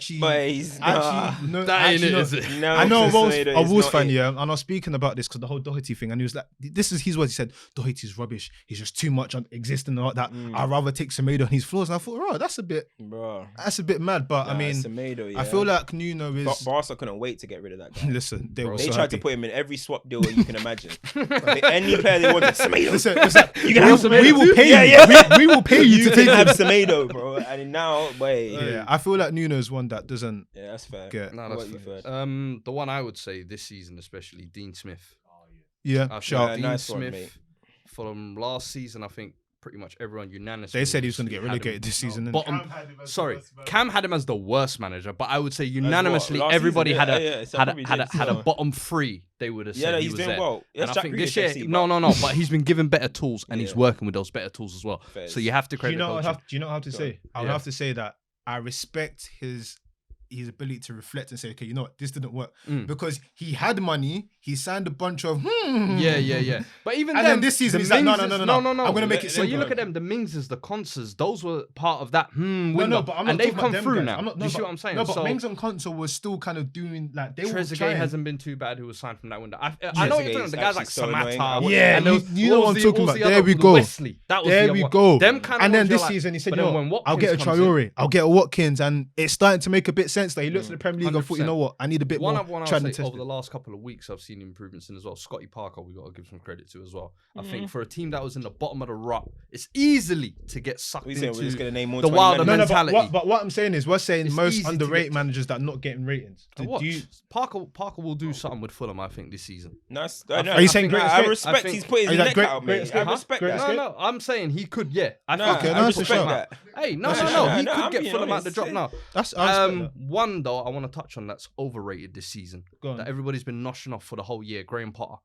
know a Wolves fan, yeah, and I was speaking about this because the whole Doherty thing, and he was like, "This is his words." He said, "Doherty's rubbish. He's just too much existing and like that. I'd rather take Semedo on his flaws." And I thought, "Oh, that's a bit mad." But I mean, Semedo, I feel like Nuno is. Barca couldn't wait to get rid of that guy. Listen, they tried to put him in every swap deal you can imagine. Any player they wanted, Semedo. Listen, you can have Semedo. We will pay you. We will pay you. You can have Semedo, bro. And now, I feel like Nuno's one that doesn't. Yeah, that's fair. That's fair. The one I would say this season, especially Dean Smith. Dean Smith. From last season, I think pretty much everyone unanimously. They said he was going to get relegated this season. Cam had him as the worst manager, but I would say unanimously everybody had a bottom three. They would have said he's doing well. And I think this year, no, but he's been given better tools and he's working with those better tools as well. So you have to credit. Do you know what I have to say? I would have to say that I respect his ability to reflect and say, okay, you know what, this didn't work because he had money. He signed a bunch of yeah. But even then this season, he's like, no. I'm gonna make it simple. You look at them, the Mingses, the Conces, those were part of that window. No, but I'm not, and they've come through now. You see what I'm saying? No, but Mings and Conce was still kind of doing like they were trying. Trezeguet hasn't been too bad. Who was signed from that window? I know what you're talking. The guys like Samatta. Yeah, you know what I'm talking about. There we go. There we go. And then this season he said, I'll get a Traore, I'll get a Watkins, and it's starting to make a bit sense that he looks at the Premier League and thought, you know what, I need a bit more. One over the last couple of weeks, I've seen improvements in as well. Scotty Parker, we got to give some credit to as well. I think for a team that was in the bottom of the rut, it's easily to get sucked into the wilder mentality. But what I'm saying is, we're saying most underrated managers that are not getting ratings. Parker will do something with Fulham, I think, this season. Are you saying great escape? I respect he's put his neck out, mate. I respect that. No, I'm saying he could, yeah. I respect that. Hey, no, he could get Fulham out the drop now. One though, I want to touch on that's overrated this season. That everybody's been noshing off for the whole year. Graham Potter.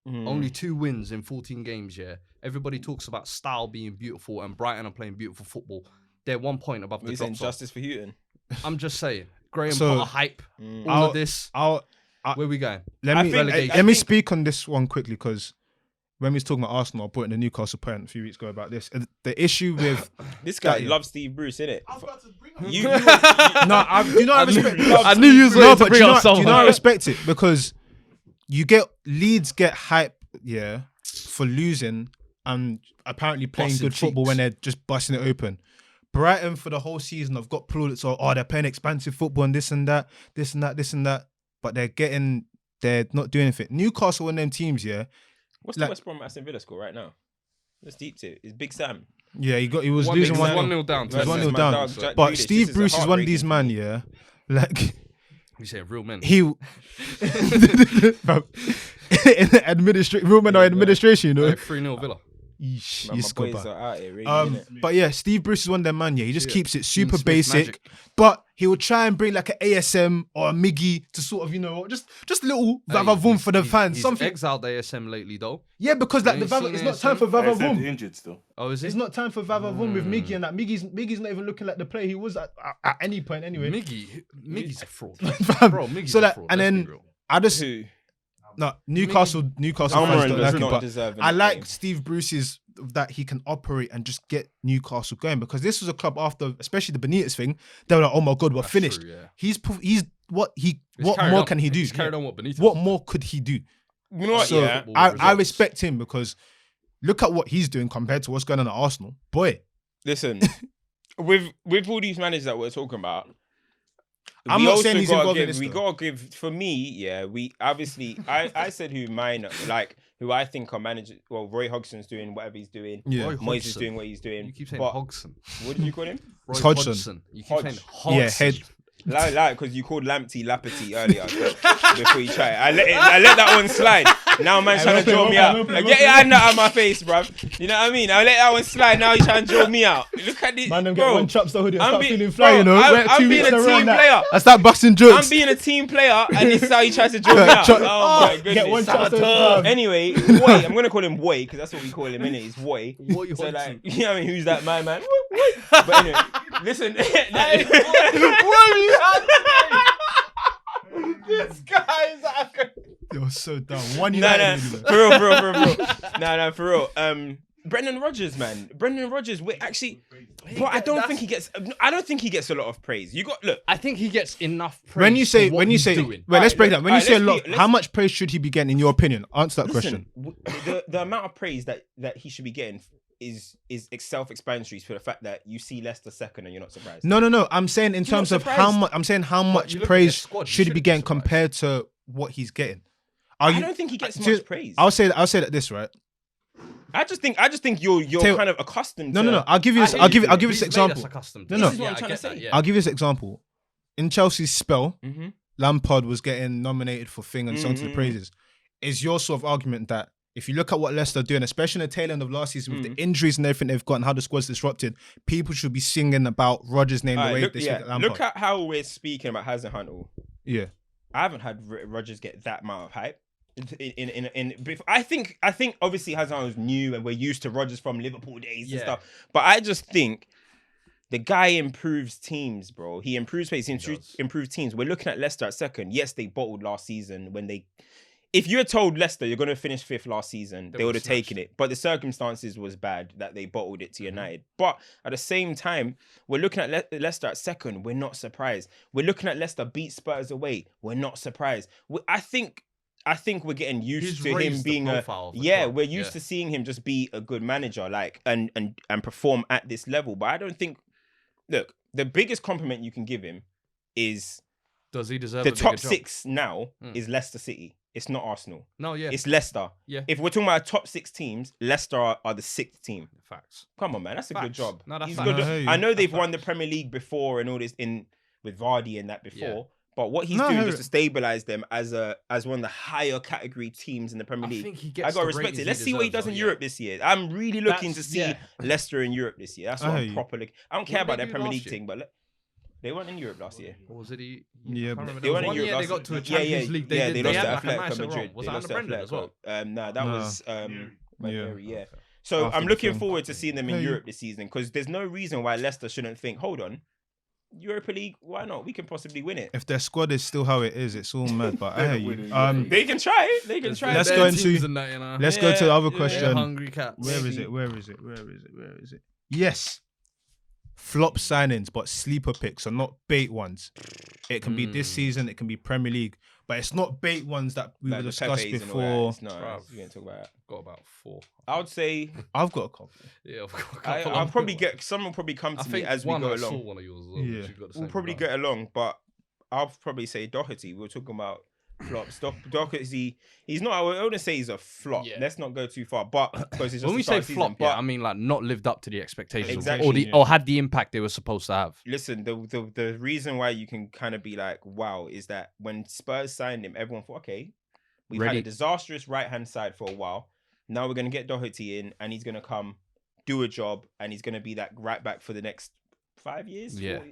Only 2 wins in 14 games, yeah. Everybody talks about style being beautiful and Brighton are playing beautiful football. They're 1 point above the drop. Justice for Houghton. I'm just saying. Graham Potter hype. All of this. Where we going? Let me speak on this one quickly because when we was talking about Arsenal, I put in the Newcastle point a few weeks ago about this. The issue with this guy loves Steve Bruce, innit? I knew you was going to bring up someone. Do you know I respect it because Leeds get hype, for losing and apparently playing good football when they're just busting it open. Brighton for the whole season have got plaudits of they're playing expansive football and this and that, but they're not doing anything. Newcastle and them teams, What's the West Brom Aston Villa score right now? Let's deep to it. It's Big Sam. Yeah, he was losing 1-0 down. He was 1-0 down. But Steve Bruce is one of these men, like you say real men. In real men are administration, 3-0 Villa. But yeah, Steve Bruce is one of them man. He just keeps it super basic, but he will try and bring like an ASM or a Miggy to sort of just a little vavavoom for the fans. He's exiled ASM lately though. Yeah, because like it's not time for vavavoom. Injured still. Oh, is it? It's not time for vavavoom with Miggy and that. Miggy's not even looking like the player he was at any point anyway. Miggy's a fraud. Bro, Miggy's a fraud. And then I just. No, Newcastle fans don't like it, but I like Steve Bruce's that he can operate and just get Newcastle going because this was a club after, especially the Benitez thing, they were like, oh my god, we're finished. True, yeah. What more can he do? He's carried on what Benitez. What more could he do? You know what? So I respect him because look at what he's doing compared to what's going on at Arsenal. Boy, listen, with all these managers that we're talking about. I'm not saying he's involved in this. We gotta give for me, we obviously I said who I think are managers. Well, Roy Hodgson's doing whatever he's doing. Yeah. Moyes is doing what he's doing. You keep saying Hodgson. What did you call him? Roy Hodgson. You keep saying Hodgson. Yeah, head. Like, because you called Lamptey Lapity earlier before you try it. I let that one slide. Now man's trying to draw me out. Get your hand out of my face, bruv. You know what I mean? I let that one slide. Now he's trying to draw me out. Look at this. Man, them bro. Get one chops the hoodie and start feeling fly, you know? I'm being a team player. I start busting jokes. I'm being a team player, and this is how he tries to draw me out. Oh my goodness. Get one chops the Anyway, Woy. I'm gonna call him Woy because that's what we call him, innit? He's Woy. So like, you know what I mean? Who's that my man? But anyway, Listen, This guy is like... You're so dumb. One no, United. for real. No, for real. Brendan Rodgers, man. Brendan Rodgers. We're actually, but I don't think he gets a lot of praise. Look. I think he gets enough praise. When you say, doing. well, let's break down. When you say a lot, let's- how much praise should he be getting in your opinion? Answer that question. The amount of praise that he should be getting is self-explanatory for the fact that you see Leicester second and you're not surprised. No. I'm saying in You're terms not of how surprised? much. I'm saying how much you look at praise their squad, you should he be shouldn't be getting surprised. compared to what he's getting. I don't think he gets much praise. I'll say that this right. I just think you're Tell- kind of accustomed. No. I'll give you this. I I'll hear give you. you this He's made example. us accustomed No, to no. it. This is what I'm I trying get to say. that, yeah. I'll give you this example. In Chelsea's spell, Mm-hmm. Lampard was getting nominated for thing and sung to the praises. Is your sort of argument that if you look at what Leicester are doing, especially in the tail end of last season with the injuries and everything they've got and how the squad's disrupted, people should be singing about Rodgers' name the way they speak at Lampard. Look at how we're speaking about Hasenhuntl. Yeah. I haven't had Rodgers get that amount of hype. I think obviously Hasenhuntl was new and we're used to Rodgers from Liverpool days and stuff. But I just think the guy improves teams, bro. He improves pace. He improves teams. We're looking at Leicester at second. Yes, they bottled last season when they. If you had told Leicester you're going to finish fifth last season, they would have taken it. But the circumstances was bad that they bottled it to United. But at the same time, we're looking at Leicester at second. We're not surprised. We're looking at Leicester beat Spurs away. We're not surprised. I think we're getting used to him being we're used to seeing him just be a good manager, like and perform at this level. But I don't think. Look, the biggest compliment you can give him is does he deserve the a top bigger job? 6 now is Leicester City. It's not Arsenal. No, yeah. It's Leicester. Yeah. If we're talking about top 6 teams, Leicester are the 6th team. Facts. Come on, man. That's a good Facts. job. No, that's He's facts. good. I hear you. I know they've That's won the Premier League before and all this with Vardy and that before. Yeah. But what he's No, I doing hear just to stabilize them as one of the higher category teams in the Premier I League. think he I gets gotta the respect ratings it. Let's he see what he deserves, does in though, Europe this year. I'm really looking to see yeah. Leicester in Europe this year. That's what I hear I'm you. properly. I don't care What about did their they do Premier last League year? thing, but they weren't in Europe last year. Or was it he? Yeah, I but can't remember. They There weren't was in one Europe year last they got to a year. Champions League. They They lost had to like a Atletico nice Madrid. run. Was They that lost to under Brendan as well? No, that was Mary, yeah. So After I'm the looking thing. forward to seeing them in Hey. Europe this season because there's no reason why Leicester shouldn't think, hold on, Europa League, why not? We can possibly win it. If their squad is still how it is, it's all mad. But I hear you. They can try it. They can try Let's it. go into- teams and that, you know. Let's go to the other Yeah. question. Hungry cats. Where is it? Yes. Flop signings, but sleeper picks are not bait ones. It can be this season, it can be Premier League, but it's not bait ones that we Like were the discussed Pepes and all that. before. It's not. Bruv. We can't talk about that. Got about 4. I would say I've got a couple. Yeah, I've got a couple. I'll probably get some will probably come I to me think as we one go I saw along. one of yours as well. Yeah. which you've got the We'll same probably about. get along, but I'll probably say Doherty. We were talking about flops. Doherty, he's not. I wouldn't say he's a flop. Yeah. Let's not go too far. But because it's just When the we start say of the flop, season, yeah, but I mean like not lived up to the expectations, Exactly. or had the impact they were supposed to have. listen, the reason why you can kind of be like, wow, is that when Spurs signed him, everyone thought, okay, we've had Ready. a disastrous right-hand side for a while. Now we're going to get Doherty in and he's going to come do a job and he's going to be that right back for the next 5 years. Yeah. 4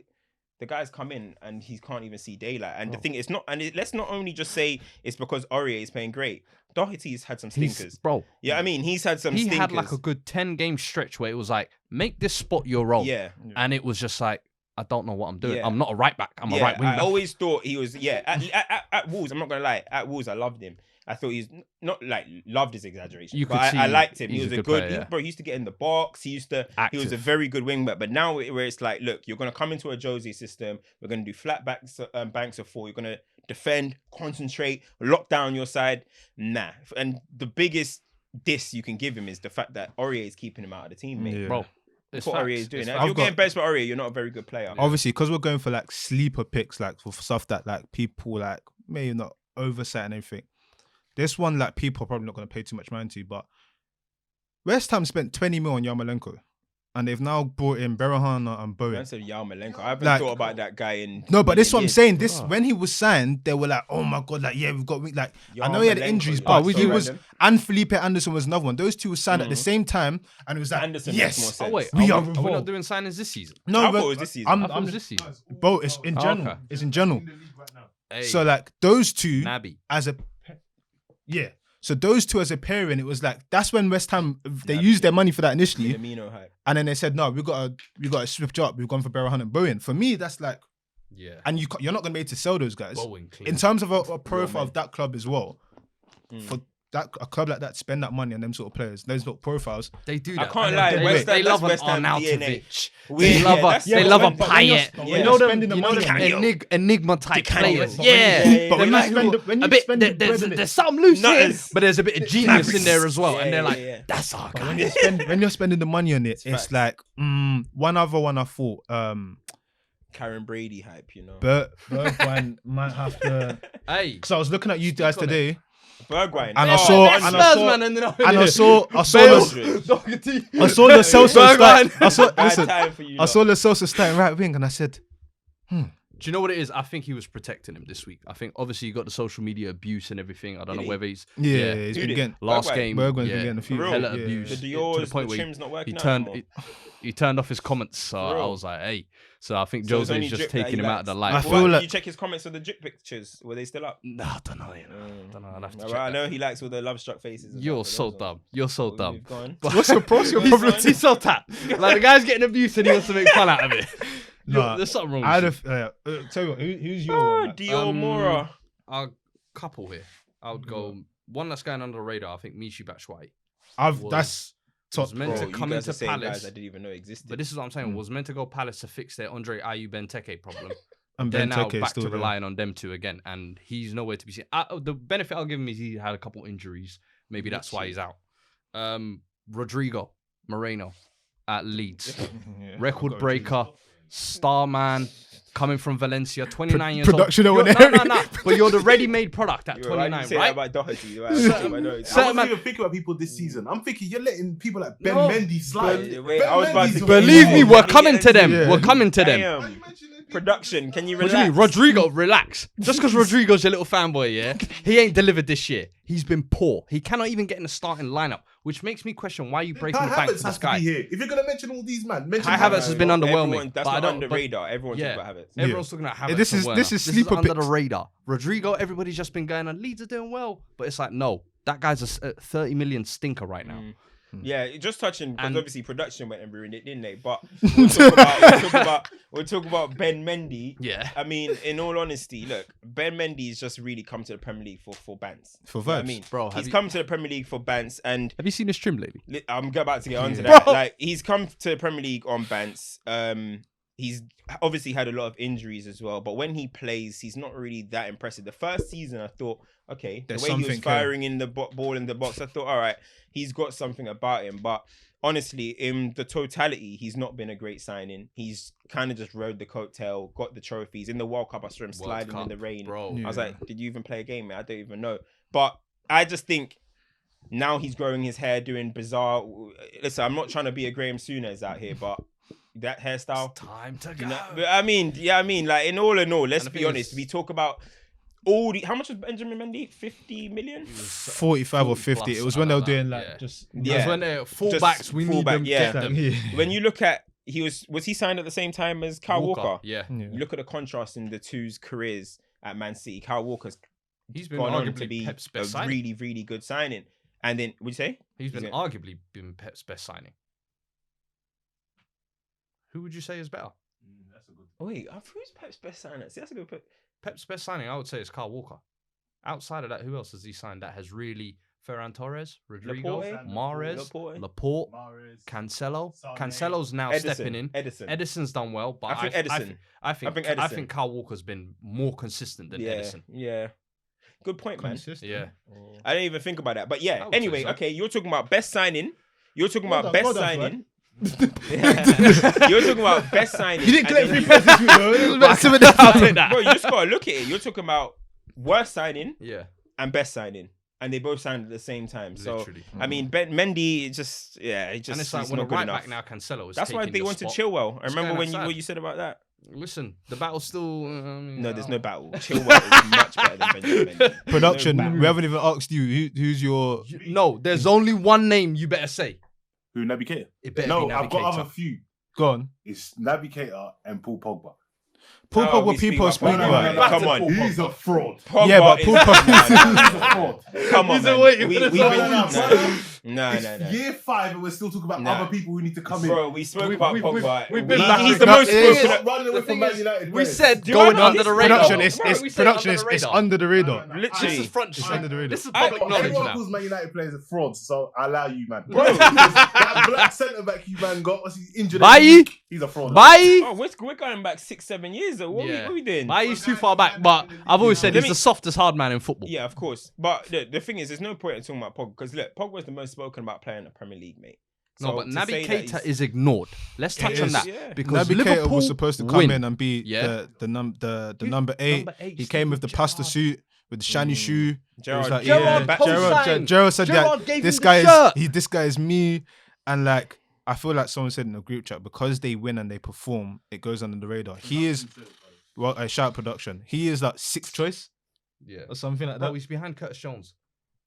The guy's come in and he can't even see daylight. And the thing is not, and let's not only just say it's because Aurier is playing great. Doherty's had some stinkers. Bro, Yeah, I mean, he's had some he stinkers. had like a good 10-game stretch where it was like, make this spot your role. Yeah. And it was just like, I don't know what I'm doing. Yeah. I'm not a right back. I'm a right wing I back. always thought he was, at Wolves, I'm not going to lie, at Wolves, I loved him. I thought he's not like loved his exaggeration, You but could see I liked him. He he's was a a good good, player, yeah. bro. He used to get in the box. He was a Active. very good wing back. But now where it's like, look, you're gonna come into a Josie system. We're gonna do flat backs, banks of 4. You're gonna defend, concentrate, lock down your side. Nah. And the biggest diss you can give him is the fact that Aurier is keeping him out of the team, mate. Yeah. Bro, That's it's what facts. Aurier is doing. It's If facts. you're getting benched by Aurier, you're not a very good player. Obviously, because we're going for like sleeper picks, like for stuff that like people like maybe not oversight and everything. This one, like people are probably not going to pay too much mind to, but West Ham spent 20 mil on Yarmolenko, and they've now brought in Berahana and Bowen. Man said Yarmolenko. I haven't Like- thought about that guy in. No, but this is what I'm years. saying. This when he was signed, they were like, "Oh my god, like yeah, we've got like." I know he had Yarmolenko, injuries, yeah. but Oh, he so was, random. and Felipe Anderson was another one. Those two were signed at the same time, and it was like, Anderson makes more yes, sense. Oh, wait. We are are we revolved. not doing signings this season? no, I thought but it was this season. I thought it was this season. bro, it's in Oh, general. okay. It's in general. Hey, So like those two Naby. as a, yeah. So those two as a pairing, it was like that's when West Ham they used their money for that initially, Minamino hype. and then they said no, we got to switch up. We've gone for Berrahun and Bowen. For me, that's like, and you're not gonna be able to sell those guys in terms of a profile of that club as well. For a club like that, spend that money on them sort of players, those sort of profiles. They do that. I can't lie. They love an West Ham Arnautovic. DNA. They love a Payet. You know them Enigma type players. But Yeah. when you spend the bread on it, There's some loose here, but there's a bit of genius in there as well. And they're like, that's our guy. when you're spending the money on it, it's like one other one I thought. Karen Brady hype, you know. Bergwijn might have to. Hey, because I was looking at you guys today. Bergwijn. And I saw your Celso start. I saw the Celso starting right wing, and I said, Do you know what it is? I think he was protecting him this week. I think obviously you got the social media abuse and everything. I don't know whether he's he's been getting last game. Bergwijn's been getting a few hella abuse The to Dior's, the point the where trim's not working he turned off his comments. So I was like, hey. So I think So it's Jose's only just drip that taking he him out of the light. I feel like you check his comments on the drip pictures. Were they still up? No, I don't know. I'll have to check I that. know he likes all the love struck faces. You're so dumb. You're so dumb. what's your problem? He's so tap. Like the guy's getting abused and he wants to make fun out of it. No, there's something wrong. I'd with have. Tell you what, who's your one? Dior Mora. A couple here. I would go one that's going under the radar. I think Michy Batshuayi. That's top. Was meant to come into Palace. Guys I didn't even know existed. But this is what I'm saying. Was meant to go Palace to fix their Andre Ayew Benteke problem. And They're now Benteke back still to there. relying on them two again, and he's nowhere to be seen. The benefit I'll give him is he had a couple injuries. Maybe that's why he's out. Rodrigo Moreno at Leeds, record breaker, star man, coming from Valencia, 29 years production old. over No, there. But you're the ready-made product at 29, right? right? About Doherty, I wasn't even thinking about people this season. I'm thinking you're letting people like Ben Mendy slide. Believe me, we're coming to them. We're coming to them. Damn. Production, can you What relax? do you mean? Rodrigo, relax. Just because Rodrigo's a little fanboy, yeah? He ain't delivered this year. He's been poor. He cannot even get in the starting lineup, which makes me question why you breaking the bank for this guy. If you're going to mention all these, man, mention Kai Havertz has been underwhelming. That's not under the radar. Everyone's talking about Havertz. Everyone's talking about Havertz. This is sleeper under picks. the radar. Rodrigo, everybody's just been going on. Leeds are doing well. But it's like, no, that guy's a 30 million stinker right now. Yeah, just touching because obviously production went and ruined it, didn't they? But we'll talk about Ben Mendy. Yeah. I mean, in all honesty, look, Ben Mendy's just really come to the Premier League for Bants. For You know what I vibes. mean, Bro, he's come to the Premier League for Bants, and Have you seen his trim lately? I'm about to get onto that. Like, he's come to the Premier League on Bants. He's obviously had a lot of injuries as well, but when he plays, he's not really that impressive. The first season, I thought, okay, There's the way he was something firing in the ball in the box, I thought, all right, he's got something about him. But honestly, in the totality, he's not been a great signing. He's kind of just rode the coattail, got the trophies. In the World Cup, I saw him sliding in the rain. Bro. I was like, did you even play a game, man? I don't even know. But I just think now he's growing his hair, doing bizarre... Listen, I'm not trying to be a Graham Souness out here, but that hairstyle... It's time to go. You know, but I mean, like in all, let's be honest. We talk about all the... How much was Benjamin Mendy? 50 million? 45 or 50. It was when they were doing like just. It was when they're fullbacks. We need them. Yeah. Get them. When you look at... Was he signed at the same time as Kyle Walker? Yeah. You look at the contrast in the two's careers at Man City. Kyle Walker's He's been gone on arguably to be Pep's a best signing. really, really good signing. And then, would you say? He's been arguably been Pep's best signing. Who would you say is better? That's a good. Oh, wait, who's Pep's best signing? See, that's a good pick. Pep's best signing, I would say, is Kyle Walker. Outside of that, who else has he signed that has really... Ferran Torres, Rodrigo, Laporte, Mahrez, Laporte. Laporte, Mahrez, Cancelo. Sané. Cancelo's now Edison, stepping in. Edison. Edison's done well, but I think Edison. I think Edison. I think Kyle Walker's been more consistent than Edison. Yeah. Good point, man. Yeah. I didn't even think about that. But yeah, I would say anyway, so. okay, you're talking about best signing. You're talking about Well best done, signing. You're talking about best signing. You didn't and collect then 3 pence this week, though. It was about 7 days. I'll take that. Bro, you just gotta look at it. You're talking about worst signing Yeah. and best signing. And they both signed at the same time. So, Literally. I mean, Mendy, he just And it's like he's when a not good right enough. back now, Cancelo is That's why taking they the wanted spot. Chilwell. I It's remember going what outside. you said about that. Listen, the battle's still... No, there's no battle. Chilwell is much better than Benjamin Mendy. Production. No battle. We haven't even asked you who's your. No, there's only one name you better say. Who, Naby Keita? It better No, be I've got Navigator. other few. Go on. It's Naby Keita and Paul Pogba. Paul Pogba people speak about. Come on. He's a fraud. Yeah, but Paul Pogba. He's a fraud. Come on, man. No. Year 5 and we're still talking about other people who need to come in. Bro, we spoke about Pogba. we've been He's the most spoken. Running away from Man United. We said you going know under the radar. Production is under the radar. Literally. This is front It's under the radar. This is public knowledge Everyone now. calls Man United players are frauds, so I allow you, man. Bro, that black centre back you man got, he's injured. Bye. He's a fraud. Bye. Oh, we're going back 6-7 years though. What are we doing? Bye. He's too far back, but I've always said he's the softest hard man in football. Yeah, of course. But the thing is, there's no point in talking about Pogba because look, Pogba's the most spoken about player in the Premier League, mate. No, but Naby Keita is ignored. Let's touch on that because Naby Keita Liverpool was supposed to come in and be the number 8. He came with the pasta suit with the shiny shoe. Gerrard said that this guy is me, and like I feel like someone said in the group chat, because they win and they perform, it goes under the radar. He is shout production. He is like 6th choice, or something like that. He's behind Curtis Jones.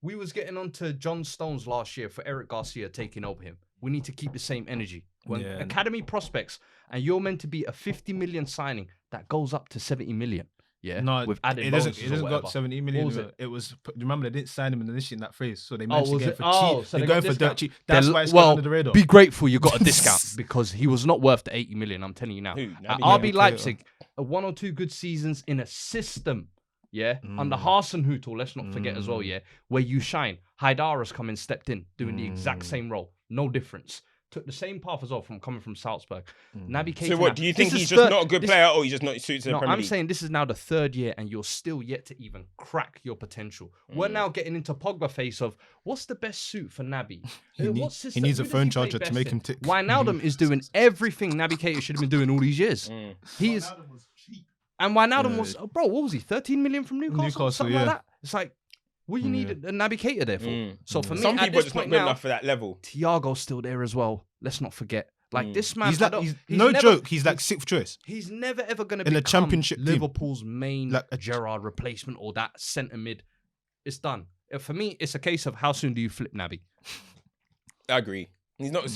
We was getting on to John Stones last year for Eric Garcia taking over him. We need to keep the same energy. When academy prospects, and you're meant to be a 50 million signing that goes up to 70 million. Yeah, no, with added it doesn't go up 70 million. It was remember they didn't sign him initially in that phase, so they managed to get him for cheap. So they're going for dirt cheap. That's why it's going under the radar. Be grateful you got a discount because he was not worth the 80 million. I'm telling you now. At RB Leipzig, 1 or 2 good seasons in a system. Yeah, under Hasenhüttl, let's not forget as well. Yeah, where you shine. Haidara's come and stepped in, doing the exact same role, no difference. Took the same path as well from coming from Salzburg. Naby Keita. So what? Do you think he's just not a good player, or he's just not suited to the Premier League? I'm saying this is now the 3rd year, and you're still yet to even crack your potential. We're now getting into Pogba face of what's the best suit for Naby. He needs a phone charger to make him tick. Wijnaldum is doing everything Naby Keita should have been doing all these years. He is. And Wijnaldum was, what was he? 13 million from Newcastle, something like that. It's like, what do you need a Naby Keita there for? So for me, some at people are this just point not good now, enough for that level. Thiago's still there as well. Let's not forget. Like this man, he's no joke. He's like 6th choice. He's never ever going to in become a championship Liverpool's main like Gerrard replacement or that centre mid. It's done. For me, it's a case of how soon do you flip Naby? I agree. He's not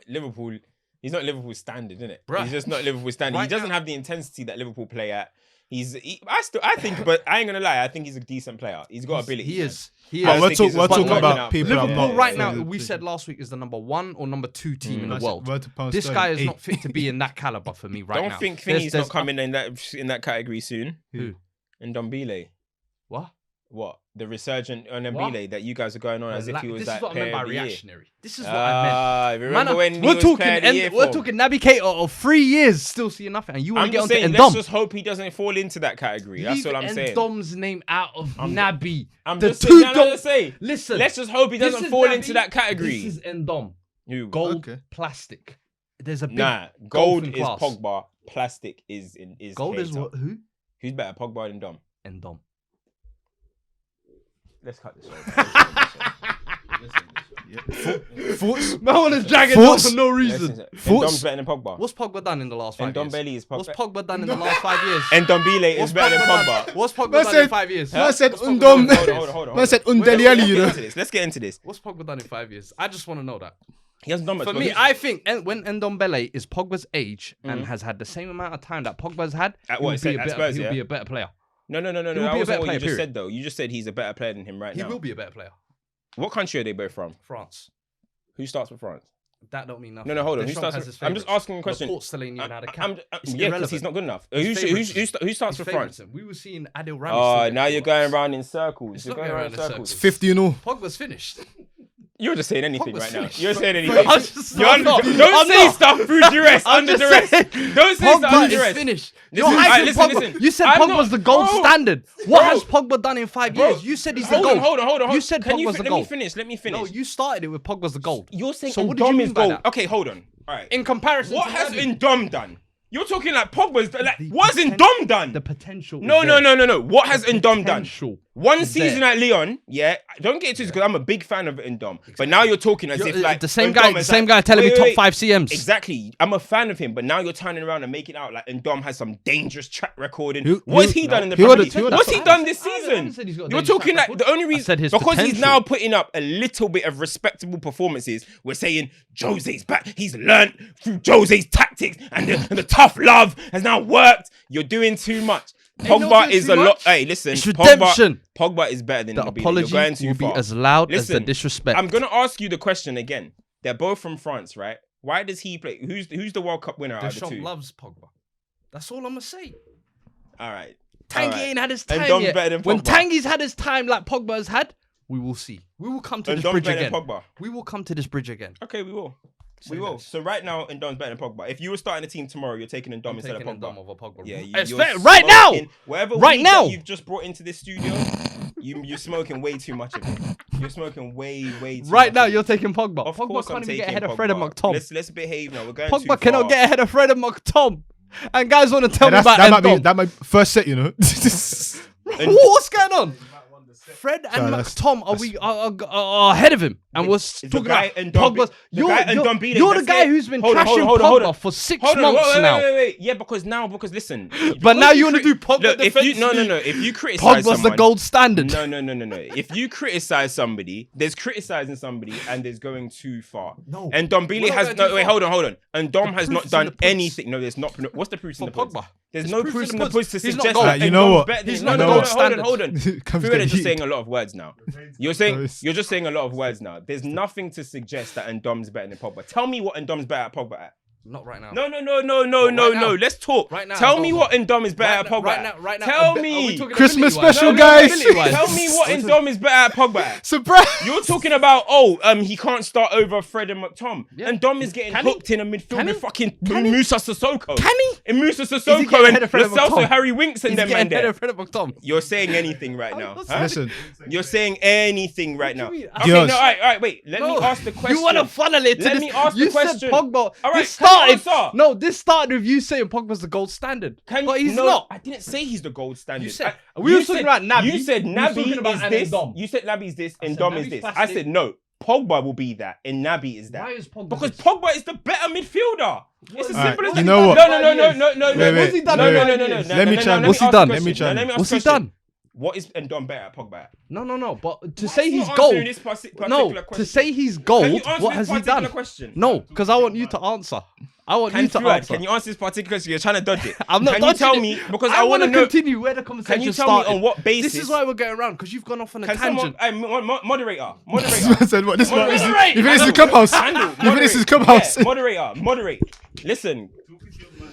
Liverpool. He's not Liverpool standard, isn't it? Bruh. He's just not Liverpool standard. Right he doesn't now, have the intensity that Liverpool play at. I think, but I ain't gonna lie. I think he's a decent player. He's got ability. He is. We're talking about people. Liverpool right now, we said last week is the number 1 or number 2 team in the world. This guy is not fit to be in that caliber for me right now. Don't think he's not coming in that category soon. Who? Ndombele. What? The resurgent Ndombele that you guys are going on as if he was that player of the year. This is what I meant. Remember when we're talking Naby Keita of 3 years, still seeing nothing, and you want to get onto Ndom. Let's just hope he doesn't fall into that category. That's all I'm saying. Ndom's name out of Naby. Listen, let's just hope he doesn't fall into that category. This is Ndom. Gold, plastic. There's a big gold is Pogba. Plastic is gold. Keita. Is what? Who? Who's better, Pogba or Ndom? Ndom. Let's cut this off. Thoughts? Man want to drag it on for no reason. Ndom's better than Pogba. What's Pogba done in the last 5 years? Ndombele is Pogba. What's Pogba done in the last 5 years? Ndombele is better than Pogba. What's Pogba done in 5 years? I said Undom. Hold on. I said Undeliali, you know. Let's get into this. What's Pogba done in 5 years? I just want to know that. He hasn't done much. For me, I think when Ndombele is Pogba's age and has had the same amount of time that Pogba's had, he'll be a better player. No. That wasn't what you just said, though. You just said he's a better player than him right now. He will be a better player. What country are they both from? France. Who starts with France? That don't mean nothing. No, hold on. Who starts with... I'm just asking a question. Laporte still ain't even had a cap. Yeah, because he's not good enough. Who starts with France? We were seeing Adil Rami. Oh, now you're going around in circles. You're going around in circles. It's 50 and all. Pogba's finished. You're just saying anything right now. You're saying anything. Don't say stuff through duress, under duress. Don't say stuff under duress. Finished. Listen. You said Pogba's the gold standard. What has Pogba done in 5 years? You said he's the gold. Hold on. You said Pogba's the gold. Let me finish. No, you started it with Pogba's the gold. You're saying so what did you mean by that? Okay, hold on. All right. In comparison, what has Ndom done? You're talking like Pogba's. Like, what has Ndom done? The potential. No. What has Ndom done? One season at Lyon, yeah. Don't get into this because I'm a big fan of Ndom. But now you're talking as if like the same guy telling me top 5 CMs. Exactly. I'm a fan of him, but now you're turning around and making it out like Ndom has some dangerous track record. What's he done in the Premier League? What's he done this season? You're talking like the only reason because he's now potential. putting up a little bit of respectable performances. We're saying Jose's back. He's learnt through Jose's tactics and the tough love has now worked. You're doing too much. Pogba is a lot. Hey, listen. It's redemption. Pogba is better than The Ndombele. apology You're going too will far. be as loud as the Listen, disrespect. I'm gonna ask you the question again. They're both from France, right? Why does he play? Who's the World Cup winner out of the Deschamps two? loves Pogba. That's all I'm gonna say. All right. Tanguy ain't had his time Ndom's yet. better than When Pogba. Tanguy's had his time like Pogba has had, we will see. We will come to this Ndom's bridge better than again. Pogba. We will come to this bridge again. Okay, we will. We will. So right now, Ndom's better than Pogba. If you were starting a team tomorrow, you're taking Ndom instead of Taking Pogba. Ndom over Pogba. Yeah, It's you're fair. Right now. smoking- Whatever Right weed now. that you've just brought into this studio, you're smoking way too much of it. You're smoking way too Right much now, of it. you're taking Pogba. Of Pogba course I'm can't even get taking ahead of Fred and Pogba. McTom. Let's behave now. We're going too Pogba far. cannot get ahead of Fred and McTom. And guys want to tell me That's- about that might Ndom. be first set, you know. What's going on? Fred and Sorry, that's- McTom are ahead of him, and we're the talking guy about Ndombele- Pogba's. the guy Ndombele, You're the that's guy it. who's been Hold on, trashing hold on. Pogba for 6 Hold on, months now. wait. Yeah, because listen. But now you want want to do Pogba if you defensively. no. If you criticize Pogba's someone, the gold standard. No. If you criticize somebody, there's criticizing somebody and there's going too far. No. And Ndombele We're not has going no. too Wait, far. hold on. And Dom has proof not is in done the pudding. anything. No, there's not. What's the proof in For the pudding? Pogba. There's There's no proof proof in in the the pudding to pudding. He's not suggest gold. that You know Ndom's what? better than- He's No, not no, gold hold standard. on. Comes Fuad get is just heat. saying a lot of words now. You're saying Gross. you're just saying a lot of words now. There's nothing to suggest that Ndom's better than Pogba. Tell me what Ndom's better at Pogba at. Not right now. No. right now? Let's talk. Right now, Tell go me on. what Ndom is better at Pogba. Right now. Tell Are we me. talking Christmas ability-wise? special, No, guys. ability-wise. Tell me what Ndom is better at Pogba at. Surprise! You're talking about he can't start over Fred and McTom. Yeah. And Dom is getting Can he? hooked in a midfield Can he? with fucking Can he? Musa Sissoko. Can he? And Musa Is he Sissoko getting ahead and of Fred and Celso McTom? Harry Winks and He's them man getting ahead there. of Fred and McTom. You're saying anything right now. not Huh? Listen, You're saying anything right now. do you mean? Okay, Dios. no, all right, wait. Let me No. ask the question. You want to funnel it to Let this. me ask you the question. said Pogba. All right, This can you started. answer? No, this started with you saying Pogba's the gold standard. But he's no, not. I didn't say he's the gold standard. You said- I- we you were talking said- about Naby. You said We were talking Naby about is An this. Ndom. You said Naby's this and said Dom is Naby's this. I plastic. said no. Pogba will be that and Naby is that. Why is Pogba Because this? Pogba is the better midfielder. It's as Alright, simple as you that. know what? No. Wait, What's he done? wait, No, wait. no. Let me try. What's he done? Let me try. What's he done? What is Ndom better at Pogba at? No. But to Why say is he he's not gold. answering this particular No, question? to say he's Can you gold. answer What this has he particular done? question? No, because I want you to answer. I want you to Fuad, answer. can you answer this particular question? You're trying to dodge it. I'm not Can you dodging tell it. me because I I want to know. continue where the conversation Can you tell started. me on what basis? This is why we're going around because you've gone off on a Can tangent. someone, moderator. I said, what? This one is. Moderate. You think this is clubhouse? Handle, You think this is moderate. clubhouse? Yeah, moderator, moderate. Listen,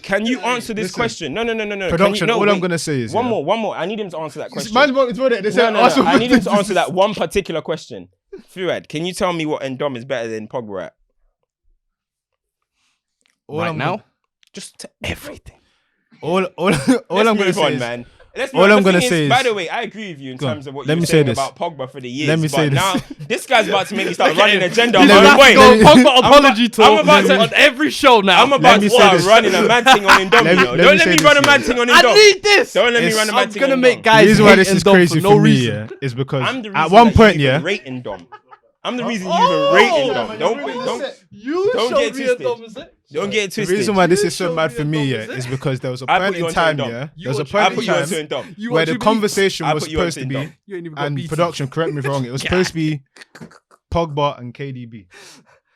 can you answer this question? No. Production, Can you, all I'm gonna say is, one yeah. more. I need him to answer that question. Man's want to it. They said, No. I need him to answer that one particular question. Fuad, can you tell me what Ndom is better than Pogba at? Right now, Just everything. All Let's I'm gonna move say on, is, man. Let's all move on. I'm The gonna thing say by is- the way, I agree with you in Go on. terms of what Let you me were say saying this. about Pogba for the years. Let me say but now this. this guy's about to make me start running an agenda. Let on me- my way. let me- Pogba apology I'm talk about to- on every show now. I'm about me to say start this. running a mad thing on Ndom. Let me- Don't let me let say me this, run a yeah. mad thing on I Ndom. need this. Don't let me It's- run a I'm mad thing gonna on make Ndom. The guys reason why hate this is Ndom crazy for no for me, reason. yeah, is because I'm the reason at one that point, you even yeah, rate Ndom. I'm the reason you even rate Ndom. You Don't showed get me twisted. Ndom, is it? Don't get it the twisted. reason why this You is so showed mad me for a me, dom, yeah, is it? is because there was a I point put you in onto time, a dom. yeah, You there was a watch- I point put in you onto time Ndom. You where want the to be- conversation I was put you supposed onto to be, Ndom. You ain't even got and beaten. production, correct me if I'm wrong, it was supposed to be Pogba and KDB.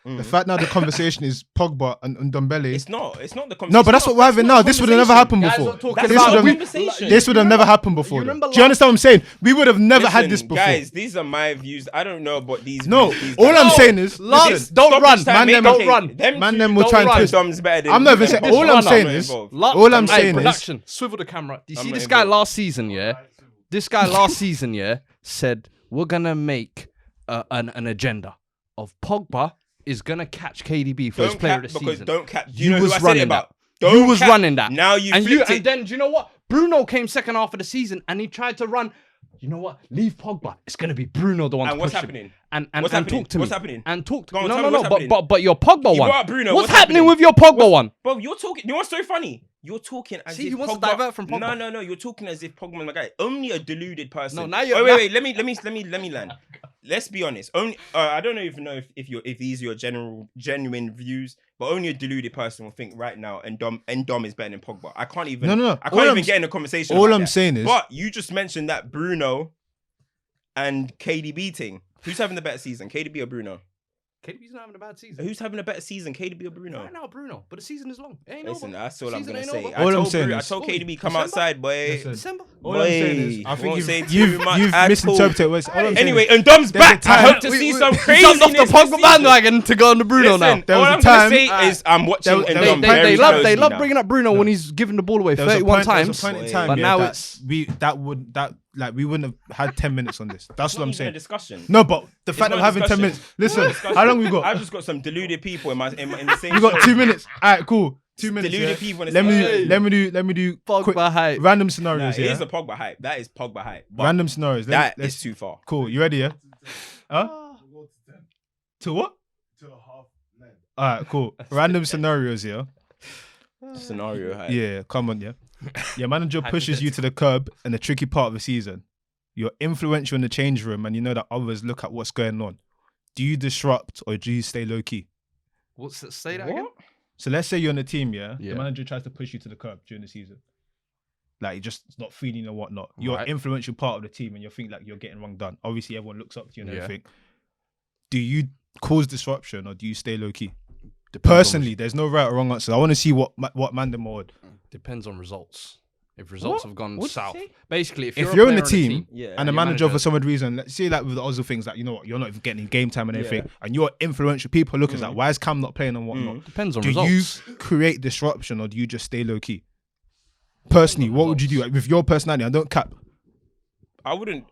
The fact now the conversation is Pogba and Ndombele. It's not the conversation. No, but that's what we're having now. This would have never happened Guys before. are talking That's This not would the have conversation. this would have never happened before. you though. remember Do you understand what I'm saying? We would have never had Listen, this before. guys, these are my views. I don't know about these. No, these all guys. I'm saying is, Lance, listen, don't Stoppage run. time, Man, maybe, them- don't okay, run. them Man, two them will don't try and run. twist. Dom's better than I'm not even than saying. Pogba. All I'm not saying is, involved. all I'm saying is, production, swivel the camera. Do you I'm see not this guy involved. last season? Yeah, this guy last season, yeah, said we're gonna make an agenda of Pogba is gonna catch KDB for his Don't player cap of the because season. don't cap. Do You you know who was I said it running about? that. Don't You was cap. running that. Now you and flipped it. and then do you know what? Bruno came second half of the season and he tried to run. You know what? Leave Pogba. It's gonna be Bruno the one. And to what's push him. happening? And What's happening? talk to me. What's happening? And talk. Go on, no, tell no, me no. what's happening. But your Pogba You one. brought up Bruno. What's happening happening? with your Pogba one? Bro, you're talking. You know what's so funny? You're talking as See, if he wants Pogba... to divert from Pogba. No. You're talking as if Pogba's my guy. Only a deluded person. No, now you're... Oh, wait. Let me land. Let's be honest. Only I don't even know if these are your genuine views, but only a deluded person will think right now Ndom is better than Pogba. I can't even. No. I can't even get in a conversation. All about I'm that. saying is... But you just mentioned that Bruno and KDB thing. Who's having the better season, KDB or Bruno? KDB's not having a bad season. Who's having a better season, KDB or Bruno? Right now, Bruno. But the season is long. It ain't Listen, over. that's all I'm Season gonna ain't say. over. All I'm saying I is- told KDB come December? outside, boy. Listen, December. all I'm saying is, I think Won't say you've too much at misinterpreted. all. All I'm saying Anyway, is, and Dom's there's a back. I time- hope to see some He craziness. jumped off the Pogba bandwagon to go on the Bruno now. There All was a I'm gonna time- say is I'm watching There- Ndom they- very They closely love now. bringing up Bruno when he's giving the ball away there was a 31 point- there was times. a point in time, But yeah, now that it's... we wouldn't have had 10 minutes on this. That's It's what not I'm even a saying. discussion. No, but the It's fact not of a having 10 discussion. minutes. It's not a Listen, discussion. how long we got? I've just got some deluded people in the same. We got show. 2 minutes. All right, cool. 2 minutes. Deluded Yeah. people in the Let same me show. do Pogba quick hype. random Nah, scenarios. it Yeah. is a Pogba hype. That is Pogba hype. But Random scenarios. that Let's- is too far. Cool. You ready? Yeah. Huh? To what? To a half length. All right, cool. Random scenarios. Yeah. Scenario hype. Yeah. Come on. Yeah. Your manager pushes you to the curb in the tricky part of the season. You're influential in the change room, and you know that others look at what's going on. Do you disrupt or do you stay low key? Say that again? So let's say you're on the team, yeah? Yeah. The manager tries to push you to the curb during the season. Like, you're just not feeling or whatnot. You're Right. an influential part of the team and you think like you're getting wrong done. Obviously, everyone looks up to you and Yeah. everything. Do you cause disruption or do you stay low key? Depends on Personally, there's no right or wrong answer. I want to see what Mandem would. Depends on results. If results have gone What'd you south, say? basically, if If you're you're a in the player on team, Yeah. and the your manager for manager- some odd reason, let's say like with the other things that you know what, you're not even getting game time and everything, and you're influential, people look at that. Why is Cam not playing and whatnot? depends on Do results. you create disruption or do you just stay low key? Personally, what would you do like, with your personality? I don't cap. I wouldn't.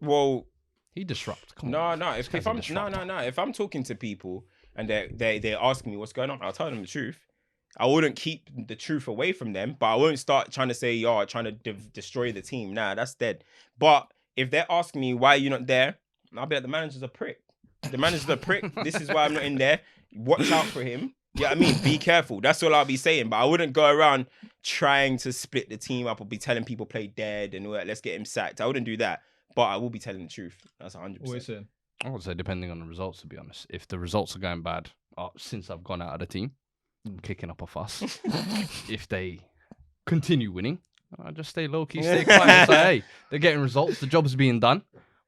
Well, He disrupt. Come on. no. If I'm if I'm talking to people and they're asking me what's going on, I'll tell them the truth. I wouldn't keep the truth away from them, but I won't start trying to say, trying to destroy the team. Nah, that's dead. But if they're asking me why you're not there, I'll be like, the manager's a prick. The manager's a prick. This is why I'm not in there. Watch out for him. Yeah, I mean, be careful. That's all I'll be saying. But I wouldn't go around trying to split the team up or be telling people play dead and all that. Let's get him sacked. I wouldn't do that. But I will be telling the truth. That's 100%. I would say depending on the results, to be honest. If the results are going bad, since I've gone out of the team, I'm kicking up a fuss. If they continue winning, I just stay low key, stay quiet. And say, hey, they're getting results. The job's being done,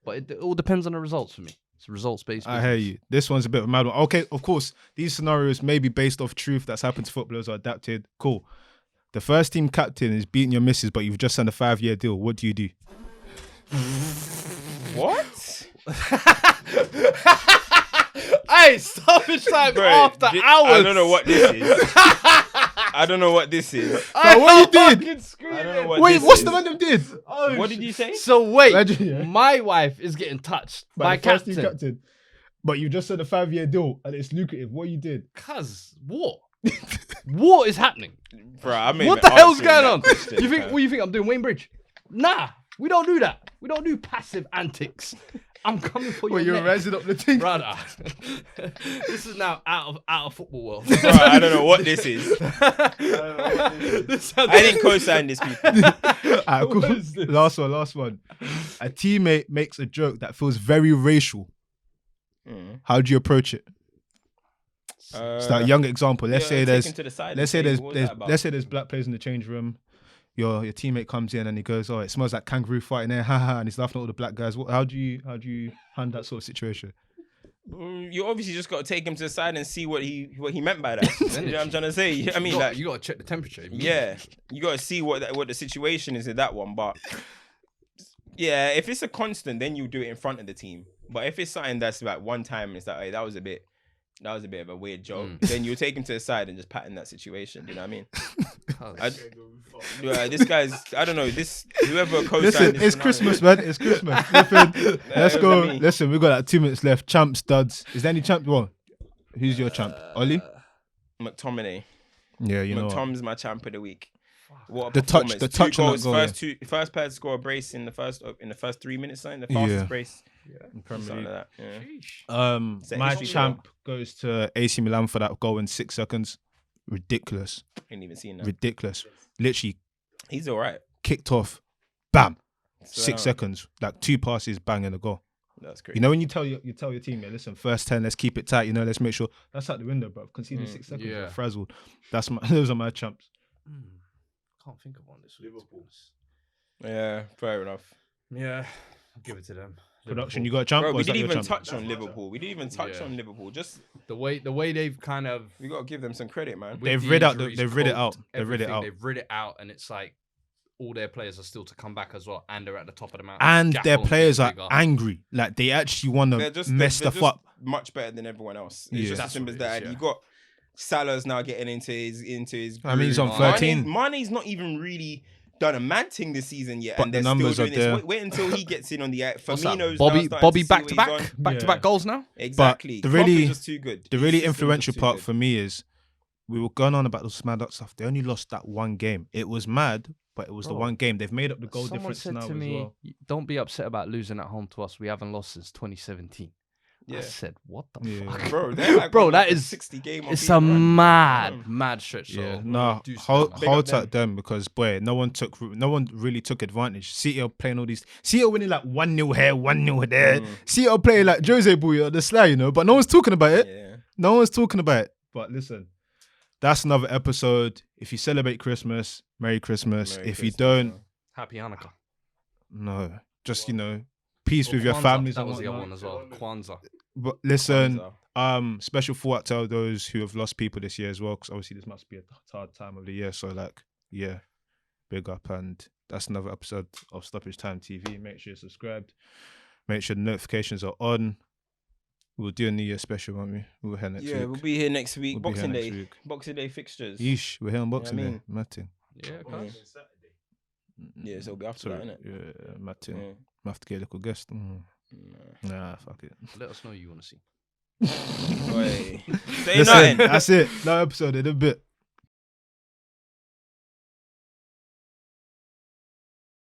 but it all depends on the results for me. It's results based. I hear you. This one's a bit of a mad one. Okay, of course, these scenarios may be based off truth that's happened to footballers or adapted. Cool. The first team captain is beating your missus, but you've just signed a 5-year deal. What do you do? What? Hey, stoppage time after hours. I don't know what this is. I don't know what this is. So what you did? I don't know what Wait, this what's is. the man them did? What did you say? So wait, Imagine, yeah. my wife is getting touched by the first team captain. captain. But you just said a 5-year deal and it's lucrative. What you did? Cuz what? What is happening? Bro, I'm What the hell's going on? You think? What you think I'm doing, Wayne Bridge? Nah, we don't do that. We don't do passive antics. I'm coming for Well, your you're neck. rising up the team. Brother. This is now out of football world. Bro, I don't know what this is. I didn't co-sign this, people. Alright, cool. Last one. A teammate makes a joke that feels very racial. How do you approach it? It's like a young example. Let's say there's black players in the change room. Your teammate comes in and he goes, "Oh, it smells like kangaroo fight in there," haha, and he's laughing at all the black guys. How do you handle that sort of situation? You obviously just got to take him to the side and see what he meant by that. You know what I'm trying to say? I mean, You got to check the temperature. yeah, you got to see what the situation is in that one. But yeah, if it's a constant, then you do it in front of the team. But if it's something that's like one time, and it's like, hey, that was a bit of a weird joke. Then you take him to the side and just pattern that situation. You know what I mean? This guy's, I don't know. Whoever co-signed Listen, this it's scenario- Christmas, man. It's Christmas. Listen, let's what go. I mean. Listen, we've got like 2 minutes left. Champ studs. Is there any champ? Well, who's your champ? Ollie? McTominay. Yeah, you know what? McTom's my champ of the week. What a The touch- performance. the 2 touch on that goals, goal, first player to score a brace in the first 3 minutes, something. The fastest Yeah. brace. In Premier Something League. like that. Yeah. My history champ goes to AC Milan for that goal in 6 seconds. ridiculous. Ain't even seen that. Ridiculous. Literally He's all right. kicked off, bam, So, 6 seconds, like 2 passes, bang, and a goal. That's crazy. You know when you tell your team, yeah, listen, first 10, let's keep it tight. You know, let's make sure that's out the window, bro. Conceding 6 seconds, Yeah. you're frazzled. Those are my champs. Can't think of one this week. Liverpool. Yeah, fair enough. Yeah, I'll give it to them. Production, you got a champ? Bro, or we is that didn't your even champ? touch on Liverpool. We didn't even touch on Liverpool. Just The way they've kind of we gotta give them some credit, man. with They've the rid out injuries, they've rid it out. coped, They've rid it everything, out. They've rid it out, and it's like all their players are still to come back as well, and they're at the top of the mountain. And Gap their on players are bigger. angry. Like they actually want They're to just mess they're stuff just up. much better than everyone else. It's Yeah. just as That's simple what as it that. is, yeah. You got Salah's now getting into his. I mean, he's on groove. 13. Mane's not even really done a mad thing this season yet, But and the they're numbers still are doing there. this. Wait until he gets in on the act. What's that? Firmino's Bobby now Bobby starting back to to see back what he's on. back to back goals now. Exactly. the Klopp really- is just too good. The His really system is influential too part good. for me is we were going on about those mad up stuff. They only lost that one game. It was mad, but it was the Bro, one game. They've made up the goal Someone difference said now to as me, well. "Don't be upset about losing at home to us. We haven't lost since 2017." I Yeah. said, "What the Yeah. fuck, Bro, they're like Bro, on that like a is 60 game. It's a mad stretch. Yeah, so no, do some hold man. Big up hold them. tight them because boy, no one really took advantage. City are playing all these. City are winning like 1-0 here, 1-0 there. City are playing like Jose Bouya, the sly, you know, but no one's talking about it. Yeah. No one's talking about it. But listen, that's another episode. If you celebrate Christmas, Merry Christmas. Merry If you Christmas, don't, man. Happy Hanukkah. no, just peace Or with your Kwanzaa, families. That and was the other whatnot. one as well. Kwanzaa. But listen, Kwanzaa. special thought to those who have lost people this year as well, because obviously this must be a hard time of the year. So like, yeah, big up, and that's another episode of Stoppage Time TV. Make sure you're subscribed. Make sure the notifications are on. We'll do a New Year special, won't we? We'll be here next Yeah, week. we'll be here next week. We'll be here Boxing next Day. week. Boxing Day fixtures. Yeesh, we're here on Boxing I Day. mean- Matting. Yeah, Yeah. Yeah, so it'll be after that, innit? Yeah, Matting. Yeah. Might have to get a little guest. Nah, fuck it. let us know you want to see. Boy. Say Listen, nothing. that's it. No episode in a bit.